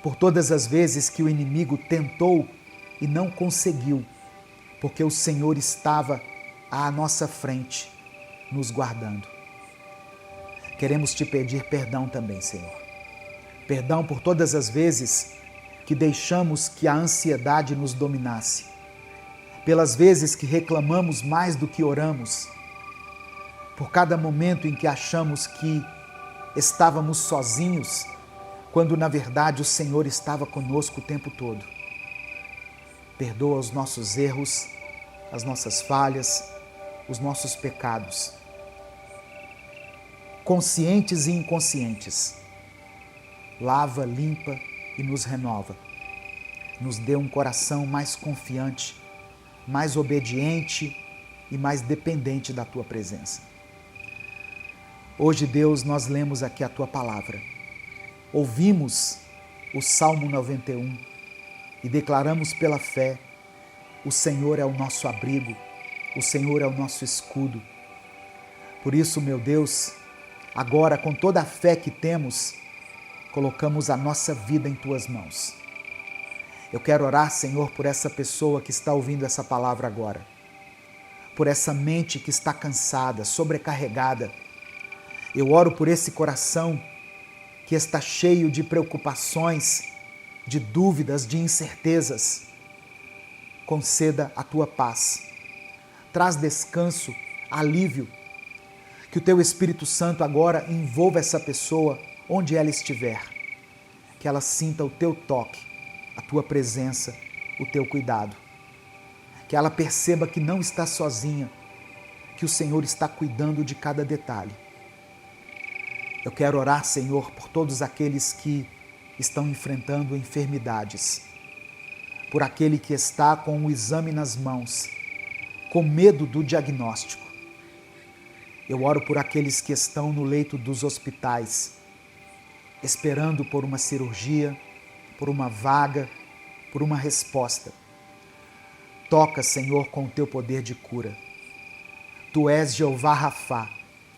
Por todas as vezes que o inimigo tentou e não conseguiu, porque o Senhor estava à nossa frente, nos guardando. Queremos te pedir perdão também, Senhor. Perdão por todas as vezes que deixamos que a ansiedade nos dominasse, pelas vezes que reclamamos mais do que oramos, por cada momento em que achamos que estávamos sozinhos, quando na verdade o Senhor estava conosco o tempo todo. Perdoa os nossos erros, as nossas falhas, os nossos pecados, conscientes e inconscientes. Lava, limpa e nos renova. Nos dê um coração mais confiante, mais obediente e mais dependente da tua presença. Hoje, Deus, nós lemos aqui a tua palavra. Ouvimos o Salmo 91 e declaramos pela fé: o Senhor é o nosso abrigo, o Senhor é o nosso escudo. Por isso, meu Deus, agora, com toda a fé que temos, colocamos a nossa vida em tuas mãos. Eu quero orar, Senhor, por essa pessoa que está ouvindo essa palavra agora, por essa mente que está cansada, sobrecarregada, Eu oro por esse coração que está cheio de preocupações, de dúvidas, de incertezas. Conceda a tua paz. Traz descanso, alívio. Que o teu Espírito Santo agora envolva essa pessoa onde ela estiver. Que ela sinta o teu toque, a tua presença, o teu cuidado. Que ela perceba que não está sozinha, que o Senhor está cuidando de cada detalhe. Eu quero orar, Senhor, por todos aqueles que estão enfrentando enfermidades, por aquele que está com o exame nas mãos, com medo do diagnóstico. Eu oro por aqueles que estão no leito dos hospitais, esperando por uma cirurgia, por uma vaga, por uma resposta. Toca, Senhor, com o teu poder de cura. Tu és Jeová Rafá,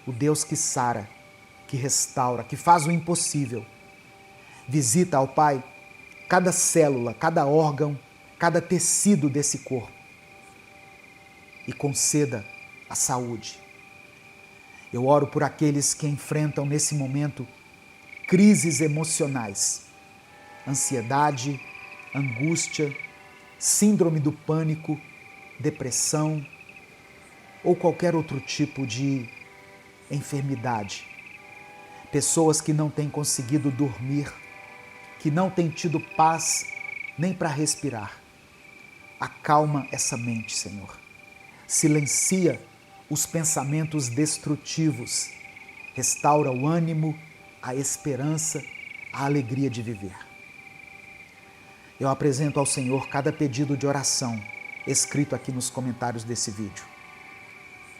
o Deus que sara, que restaura, que faz o impossível. Visita, ó Pai, cada célula, cada órgão, cada tecido desse corpo e conceda a saúde. Eu oro por aqueles que enfrentam nesse momento crises emocionais, ansiedade, angústia, síndrome do pânico, depressão ou qualquer outro tipo de enfermidade. Pessoas que não têm conseguido dormir, que não têm tido paz nem para respirar. Acalma essa mente, Senhor. Silencia os pensamentos destrutivos. Restaura o ânimo, a esperança, a alegria de viver. Eu apresento ao Senhor cada pedido de oração escrito aqui nos comentários desse vídeo.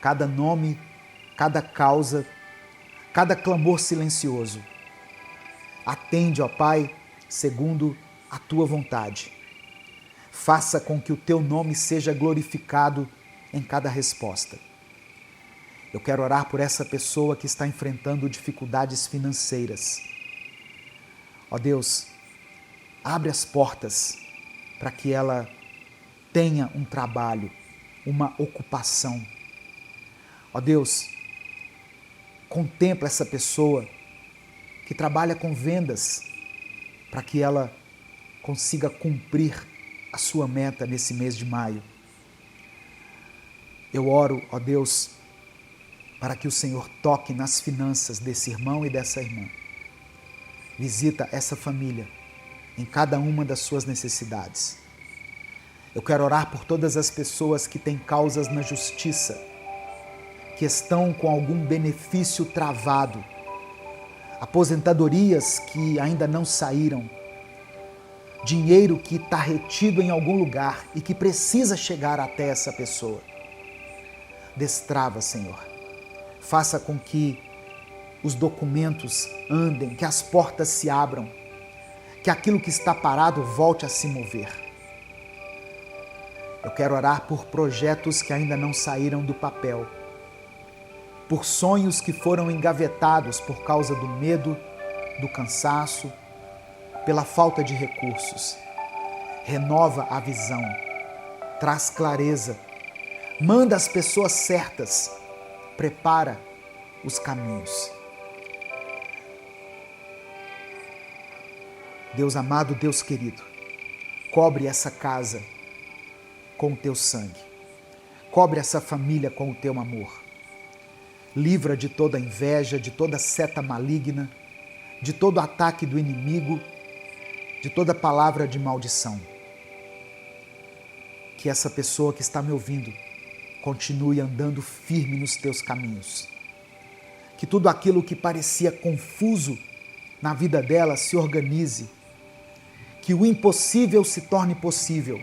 Cada nome, cada causa, cada clamor silencioso. Atende, ó Pai, segundo a tua vontade. Faça com que o teu nome seja glorificado em cada resposta. Eu quero orar por essa pessoa que está enfrentando dificuldades financeiras. Ó Deus, abre as portas para que ela tenha um trabalho, uma ocupação. Ó Deus, contempla essa pessoa que trabalha com vendas para que ela consiga cumprir a sua meta nesse mês de maio. Eu oro, ó Deus, para que o Senhor toque nas finanças desse irmão e dessa irmã. Visita essa família em cada uma das suas necessidades. Eu quero orar por todas as pessoas que têm causas na justiça, que estão com algum benefício travado, aposentadorias que ainda não saíram, dinheiro que está retido em algum lugar e que precisa chegar até essa pessoa. Destrava, Senhor. Faça com que os documentos andem, que as portas se abram, que aquilo que está parado volte a se mover. Eu quero orar por projetos que ainda não saíram do papel, por sonhos que foram engavetados por causa do medo, do cansaço, pela falta de recursos. Renova a visão, traz clareza, manda as pessoas certas, prepara os caminhos. Deus amado, Deus querido, cobre essa casa com o teu sangue, cobre essa família com o teu amor. Livra de toda inveja, de toda seta maligna, de todo ataque do inimigo, de toda palavra de maldição. Que essa pessoa que está me ouvindo continue andando firme nos teus caminhos. Que tudo aquilo que parecia confuso na vida dela se organize. Que o impossível se torne possível.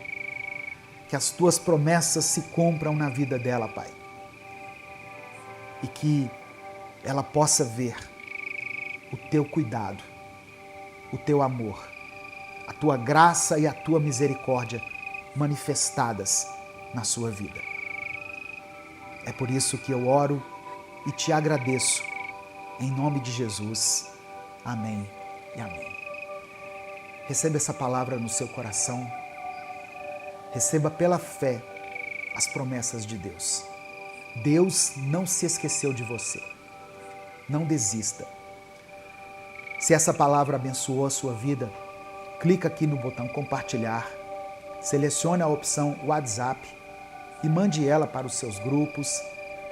Que as tuas promessas se cumpram na vida dela, Pai. E que ela possa ver o teu cuidado, o teu amor, a tua graça e a tua misericórdia manifestadas na sua vida. É por isso que eu oro e te agradeço, em nome de Jesus. Amém e amém. Receba essa palavra no seu coração. Receba pela fé as promessas de Deus. Deus não se esqueceu de você. não desista. Se essa palavra abençoou a sua vida, clica aqui no botão compartilhar, selecione a opção WhatsApp e mande ela para os seus grupos,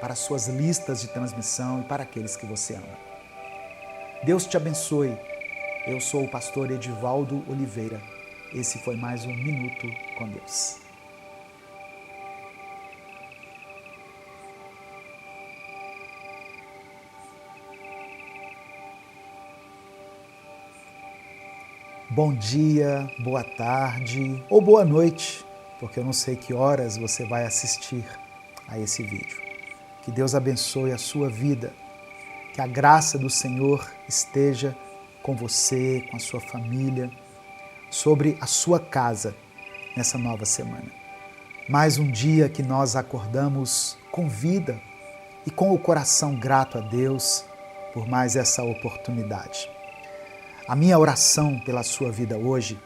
para as suas listas de transmissão e para aqueles que você ama. Deus te abençoe. Eu sou o pastor Edivaldo Oliveira. Esse foi mais um Minuto com Deus. Bom dia, boa tarde ou boa noite, porque eu não sei que horas você vai assistir a esse vídeo. Que Deus abençoe a sua vida, que a graça do Senhor esteja com você, com a sua família, sobre a sua casa nessa nova semana. Mais um dia que nós acordamos com vida e com o coração grato a Deus por mais essa oportunidade. A minha oração pela sua vida hoje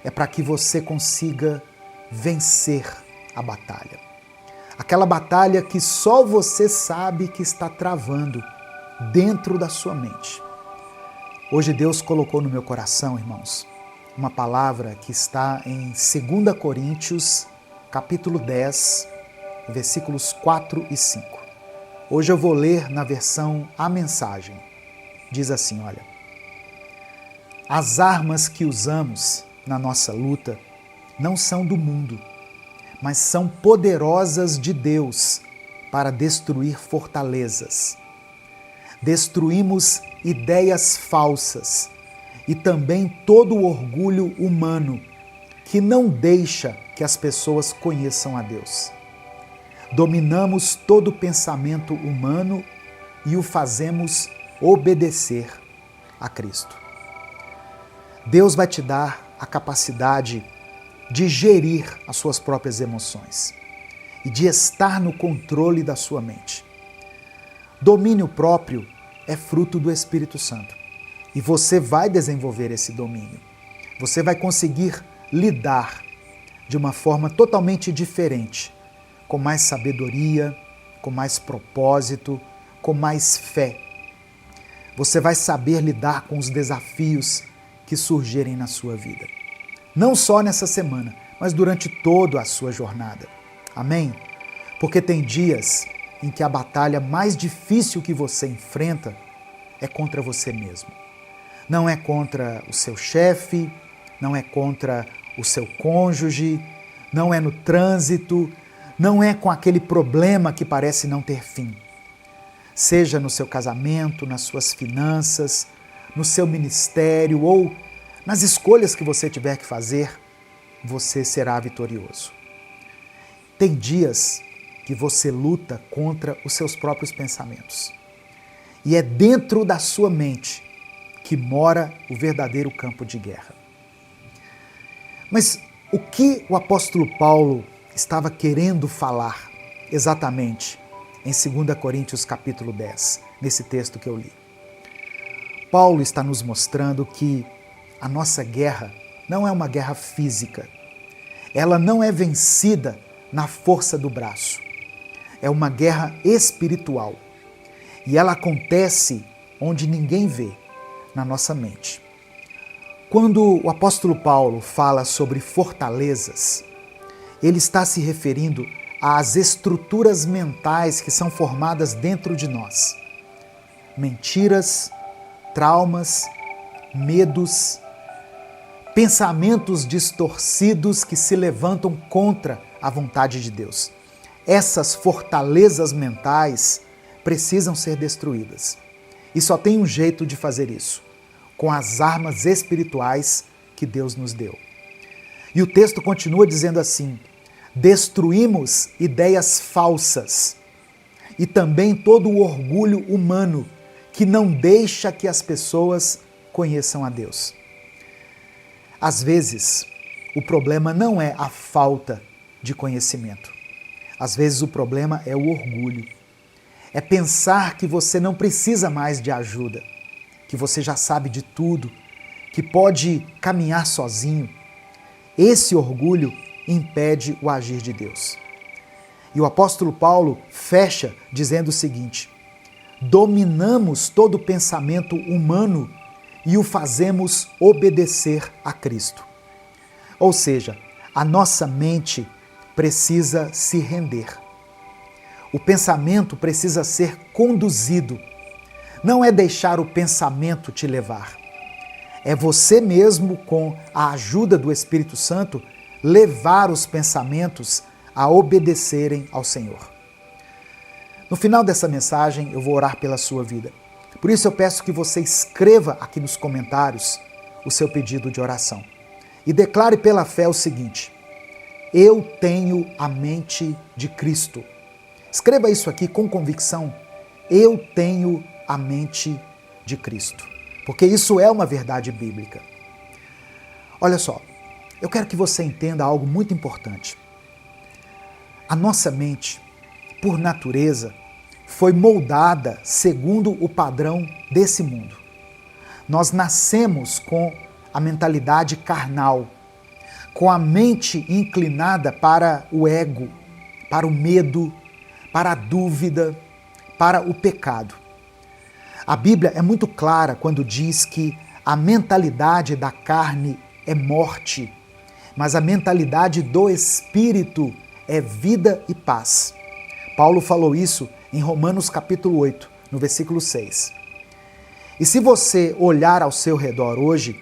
é para que você consiga vencer a batalha. Aquela batalha que só você sabe que está travando dentro da sua mente. Hoje Deus colocou no meu coração, irmãos, uma palavra que está em 2 Coríntios, capítulo 10, versículos 4 e 5. Hoje eu vou ler na versão A Mensagem. Diz assim, olha: as armas que usamos na nossa luta não são do mundo, mas são poderosas de Deus para destruir fortalezas. Destruímos ideias falsas e também todo o orgulho humano que não deixa que as pessoas conheçam a Deus. Dominamos todo pensamento humano e o fazemos obedecer a Cristo. Deus vai te dar a capacidade de gerir as suas próprias emoções e de estar no controle da sua mente. Domínio próprio é fruto do Espírito Santo e você vai desenvolver esse domínio. Você vai conseguir lidar de uma forma totalmente diferente, com mais sabedoria, com mais propósito, com mais fé. Você vai saber lidar com os desafios que surgirem na sua vida. Não só nessa semana, mas durante toda a sua jornada. Amém? Porque tem dias em que a batalha mais difícil que você enfrenta é contra você mesmo. Não é contra o seu chefe, não é contra o seu cônjuge, não é no trânsito, não é com aquele problema que parece não ter fim. Seja no seu casamento, nas suas finanças, no seu ministério ou nas escolhas que você tiver que fazer, você será vitorioso. Tem dias que você luta contra os seus próprios pensamentos. E é dentro da sua mente que mora o verdadeiro campo de guerra. Mas o que o apóstolo Paulo estava querendo falar exatamente em 2 Coríntios capítulo 10, nesse texto que eu li? Paulo está nos mostrando que a nossa guerra não é uma guerra física. Ela não é vencida na força do braço. É uma guerra espiritual. E ela acontece onde ninguém vê, na nossa mente. Quando o apóstolo Paulo fala sobre fortalezas, ele está se referindo às estruturas mentais que são formadas dentro de nós. Mentiras, traumas, medos, pensamentos distorcidos que se levantam contra a vontade de Deus. Essas fortalezas mentais precisam ser destruídas. E só tem um jeito de fazer isso, com as armas espirituais que Deus nos deu. E o texto continua dizendo assim: destruímos ideias falsas e também todo o orgulho humano que não deixa que as pessoas conheçam a Deus. Às vezes, o problema não é a falta de conhecimento. Às vezes o problema é o orgulho. É pensar que você não precisa mais de ajuda, que você já sabe de tudo, que pode caminhar sozinho. Esse orgulho impede o agir de Deus. E o apóstolo Paulo fecha dizendo o seguinte: dominamos todo pensamento humano e o fazemos obedecer a Cristo. Ou seja, a nossa mente precisa se render. O pensamento precisa ser conduzido. Não é deixar o pensamento te levar. É você mesmo, com a ajuda do Espírito Santo, levar os pensamentos a obedecerem ao Senhor. No final dessa mensagem, eu vou orar pela sua vida. Por isso eu peço que você escreva aqui nos comentários o seu pedido de oração. E declare pela fé o seguinte: eu tenho a mente de Cristo. Escreva isso aqui com convicção. Eu tenho a mente de Cristo. Porque isso é uma verdade bíblica. Olha só, eu quero que você entenda algo muito importante. A nossa mente, por natureza, foi moldada segundo o padrão desse mundo. Nós nascemos com a mentalidade carnal, com a mente inclinada para o ego, para o medo, para a dúvida, para o pecado. A Bíblia é muito clara quando diz que a mentalidade da carne é morte, mas a mentalidade do Espírito é vida e paz. Paulo falou isso em Romanos capítulo 8, no versículo 6. E se você olhar ao seu redor hoje,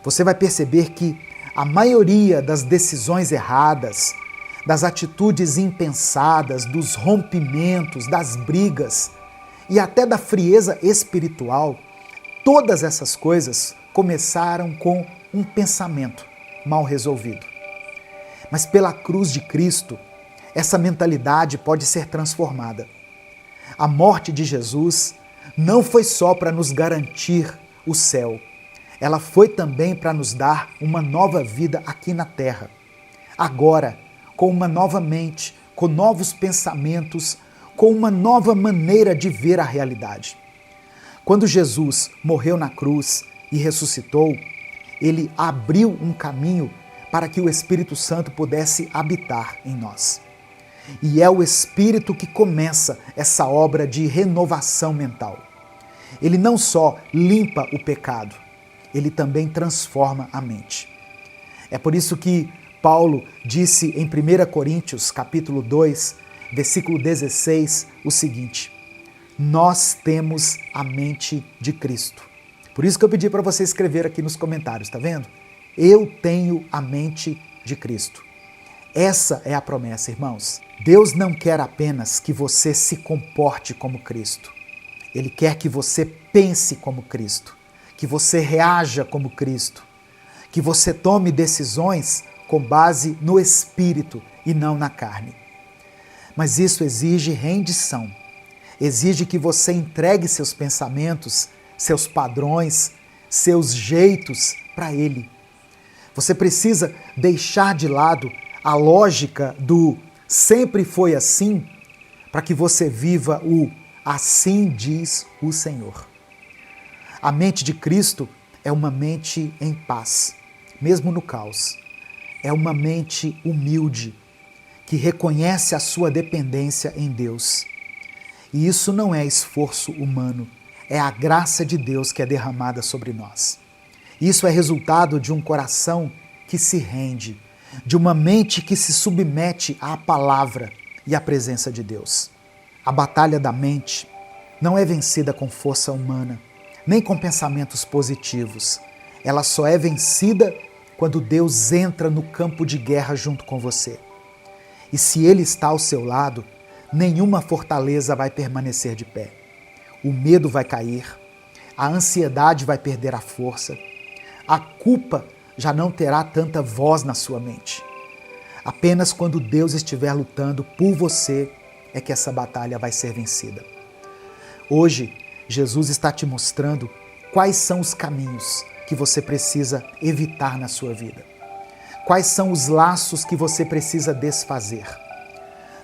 você vai perceber que a maioria das decisões erradas, das atitudes impensadas, dos rompimentos, das brigas e até da frieza espiritual, todas essas coisas começaram com um pensamento mal resolvido. Mas pela cruz de Cristo, essa mentalidade pode ser transformada. A morte de Jesus não foi só para nos garantir o céu, ela foi também para nos dar uma nova vida aqui na terra. Agora, com uma nova mente, com novos pensamentos, com uma nova maneira de ver a realidade. Quando Jesus morreu na cruz e ressuscitou, ele abriu um caminho para que o Espírito Santo pudesse habitar em nós. E é o Espírito que começa essa obra de renovação mental. Ele não só limpa o pecado, ele também transforma a mente. É por isso que Paulo disse em 1 Coríntios, capítulo 2, versículo 16, o seguinte: nós temos a mente de Cristo. Por isso que eu pedi para você escrever aqui nos comentários, tá vendo? Eu tenho a mente de Cristo. Essa é a promessa, irmãos. Deus não quer apenas que você se comporte como Cristo. Ele quer que você pense como Cristo, que você reaja como Cristo, que você tome decisões com base no Espírito e não na carne. Mas isso exige rendição, exige que você entregue seus pensamentos, seus padrões, seus jeitos para Ele. Você precisa deixar de lado a lógica do sempre foi assim, para que você viva o assim diz o Senhor. A mente de Cristo é uma mente em paz, mesmo no caos. É uma mente humilde, que reconhece a sua dependência em Deus. E isso não é esforço humano, é a graça de Deus que é derramada sobre nós. Isso é resultado de um coração que se rende, de uma mente que se submete à palavra e à presença de Deus. A batalha da mente não é vencida com força humana, nem com pensamentos positivos. Ela só é vencida quando Deus entra no campo de guerra junto com você. E se Ele está ao seu lado, nenhuma fortaleza vai permanecer de pé. O medo vai cair, a ansiedade vai perder a força, a culpa já não terá tanta voz na sua mente. Apenas quando Deus estiver lutando por você é que essa batalha vai ser vencida. Hoje, Jesus está te mostrando quais são os caminhos que você precisa evitar na sua vida. Quais são os laços que você precisa desfazer?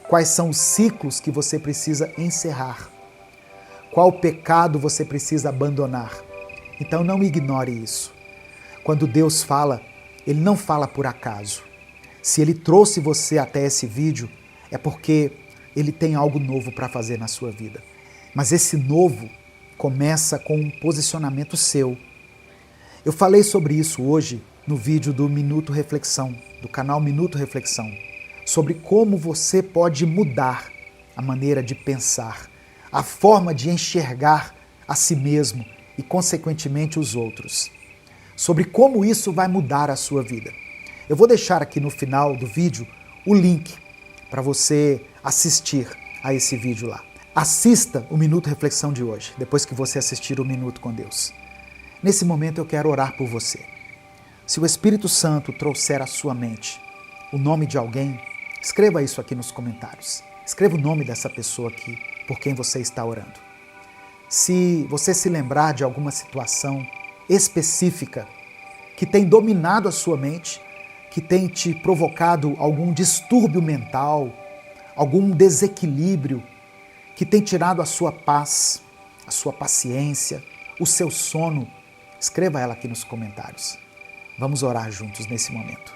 Quais são os ciclos que você precisa encerrar? Qual pecado você precisa abandonar? Então não ignore isso. Quando Deus fala, Ele não fala por acaso. Se Ele trouxe você até esse vídeo, é porque Ele tem algo novo para fazer na sua vida. Mas esse novo começa com um posicionamento seu. Eu falei sobre isso hoje no vídeo do Minuto Reflexão, do canal Minuto Reflexão, sobre como você pode mudar a maneira de pensar, a forma de enxergar a si mesmo e, consequentemente, os outros. Sobre como isso vai mudar a sua vida. Eu vou deixar aqui no final do vídeo o link para você assistir a esse vídeo lá. Assista o Minuto Reflexão de hoje, depois que você assistir o Minuto com Deus. Nesse momento eu quero orar por você. Se o Espírito Santo trouxer à sua mente o nome de alguém, escreva isso aqui nos comentários. Escreva o nome dessa pessoa aqui por quem você está orando. Se você se lembrar de alguma situação específica que tem dominado a sua mente, que tem te provocado algum distúrbio mental, algum desequilíbrio, que tem tirado a sua paz, a sua paciência, o seu sono, escreva ela aqui nos comentários. Vamos orar juntos nesse momento.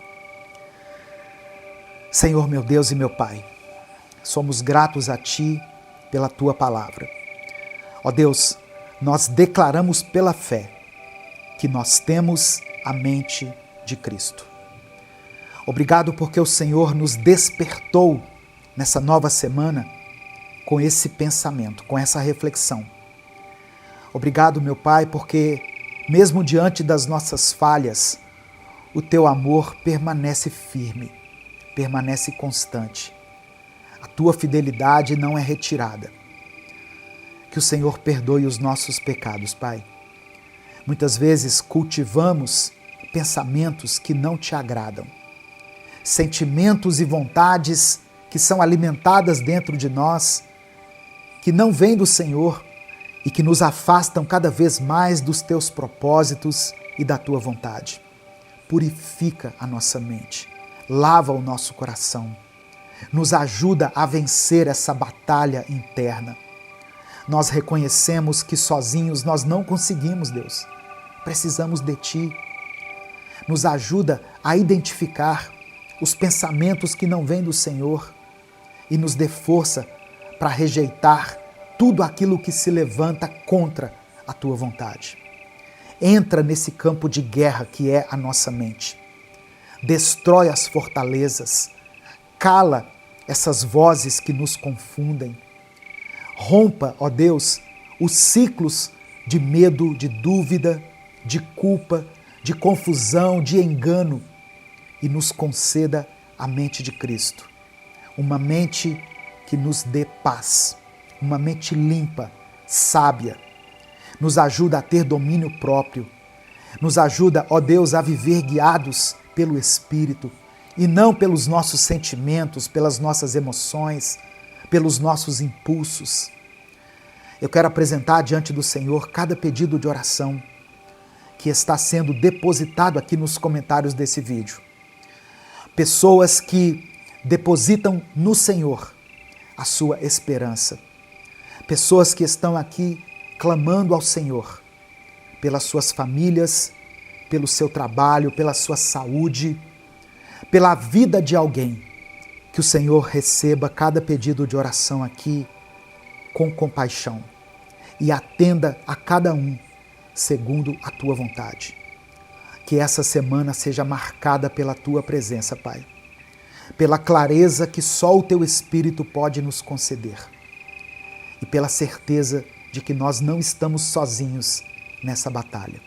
Senhor, meu Deus e meu Pai, somos gratos a Ti pela Tua palavra. Ó Deus, nós declaramos pela fé que nós temos a mente de Cristo. Obrigado porque o Senhor nos despertou nessa nova semana com esse pensamento, com essa reflexão. Obrigado, meu Pai, porque mesmo diante das nossas falhas, o Teu amor permanece firme, permanece constante. A Tua fidelidade não é retirada. Que o Senhor perdoe os nossos pecados, Pai. Muitas vezes cultivamos pensamentos que não Te agradam, sentimentos e vontades que são alimentadas dentro de nós, que não vêm do Senhor e que nos afastam cada vez mais dos Teus propósitos e da Tua vontade. Purifica a nossa mente, lava o nosso coração, nos ajuda a vencer essa batalha interna. Nós reconhecemos que sozinhos nós não conseguimos, Deus. Precisamos de Ti. Nos ajuda a identificar os pensamentos que não vêm do Senhor e nos dê força para rejeitar tudo aquilo que se levanta contra a Tua vontade. Entra nesse campo de guerra que é a nossa mente. Destrói as fortalezas, cala essas vozes que nos confundem. Rompa, ó Deus, os ciclos de medo, de dúvida, de culpa, de confusão, de engano e nos conceda a mente de Cristo. Uma mente que nos dê paz, uma mente limpa, sábia. Nos ajuda a ter domínio próprio. Nos ajuda, ó Deus, a viver guiados pelo Espírito e não pelos nossos sentimentos, pelas nossas emoções, pelos nossos impulsos. Eu quero apresentar diante do Senhor cada pedido de oração que está sendo depositado aqui nos comentários desse vídeo. Pessoas que depositam no Senhor a sua esperança. Pessoas que estão aqui clamando ao Senhor pelas suas famílias, pelo seu trabalho, pela sua saúde, pela vida de alguém. Que o Senhor receba cada pedido de oração aqui com compaixão e atenda a cada um segundo a Tua vontade. Que essa semana seja marcada pela Tua presença, Pai, pela clareza que só o Teu Espírito pode nos conceder e pela certeza de que nós não estamos sozinhos nessa batalha.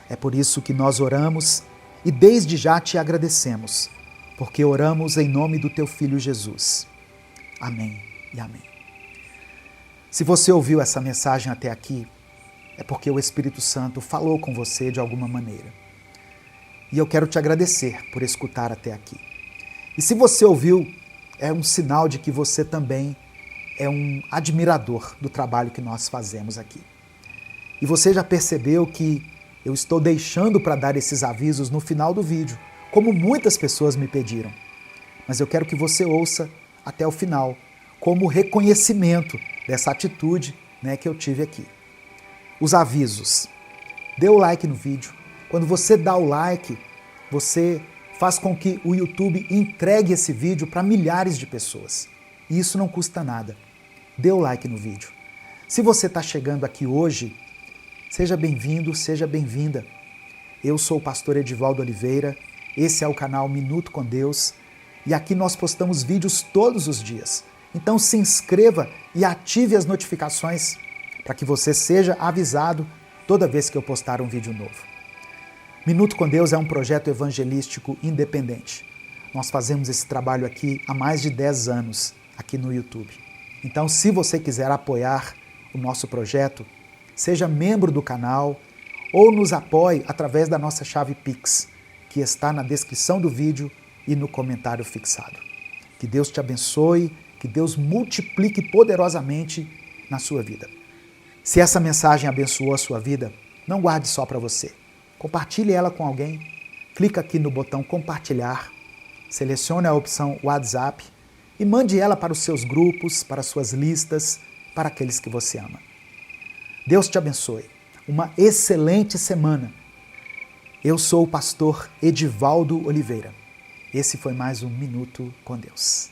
É por isso que nós oramos e desde já Te agradecemos, porque oramos em nome do Teu Filho Jesus. Amém e amém. Se você ouviu essa mensagem até aqui, é porque o Espírito Santo falou com você de alguma maneira. E eu quero te agradecer por escutar até aqui. E se você ouviu, é um sinal de que você também é um admirador do trabalho que nós fazemos aqui. E você já percebeu que eu estou deixando para dar esses avisos no final do vídeo, como muitas pessoas me pediram. Mas eu quero que você ouça até o final, como reconhecimento dessa atitude, que eu tive aqui. Os avisos. Dê o like no vídeo. Quando você dá o like, você faz com que o YouTube entregue esse vídeo para milhares de pessoas. E isso não custa nada. Dê o like no vídeo. Se você está chegando aqui hoje, seja bem-vindo, seja bem-vinda. Eu sou o pastor Edivaldo Oliveira, esse é o canal Minuto com Deus e aqui nós postamos vídeos todos os dias. Então se inscreva e ative as notificações para que você seja avisado toda vez que eu postar um vídeo novo. Minuto com Deus é um projeto evangelístico independente. Nós fazemos esse trabalho aqui há mais de 10 anos, aqui no YouTube. Então, se você quiser apoiar o nosso projeto, seja membro do canal ou nos apoie através da nossa chave Pix, que está na descrição do vídeo e no comentário fixado. Que Deus te abençoe, que Deus multiplique poderosamente na sua vida. Se essa mensagem abençoou a sua vida, não guarde só para você. Compartilhe ela com alguém, clica aqui no botão compartilhar, selecione a opção WhatsApp e mande ela para os seus grupos, para as suas listas, para aqueles que você ama. Deus te abençoe. Uma excelente semana. Eu sou o pastor Edivaldo Oliveira. Esse foi mais um Minuto com Deus.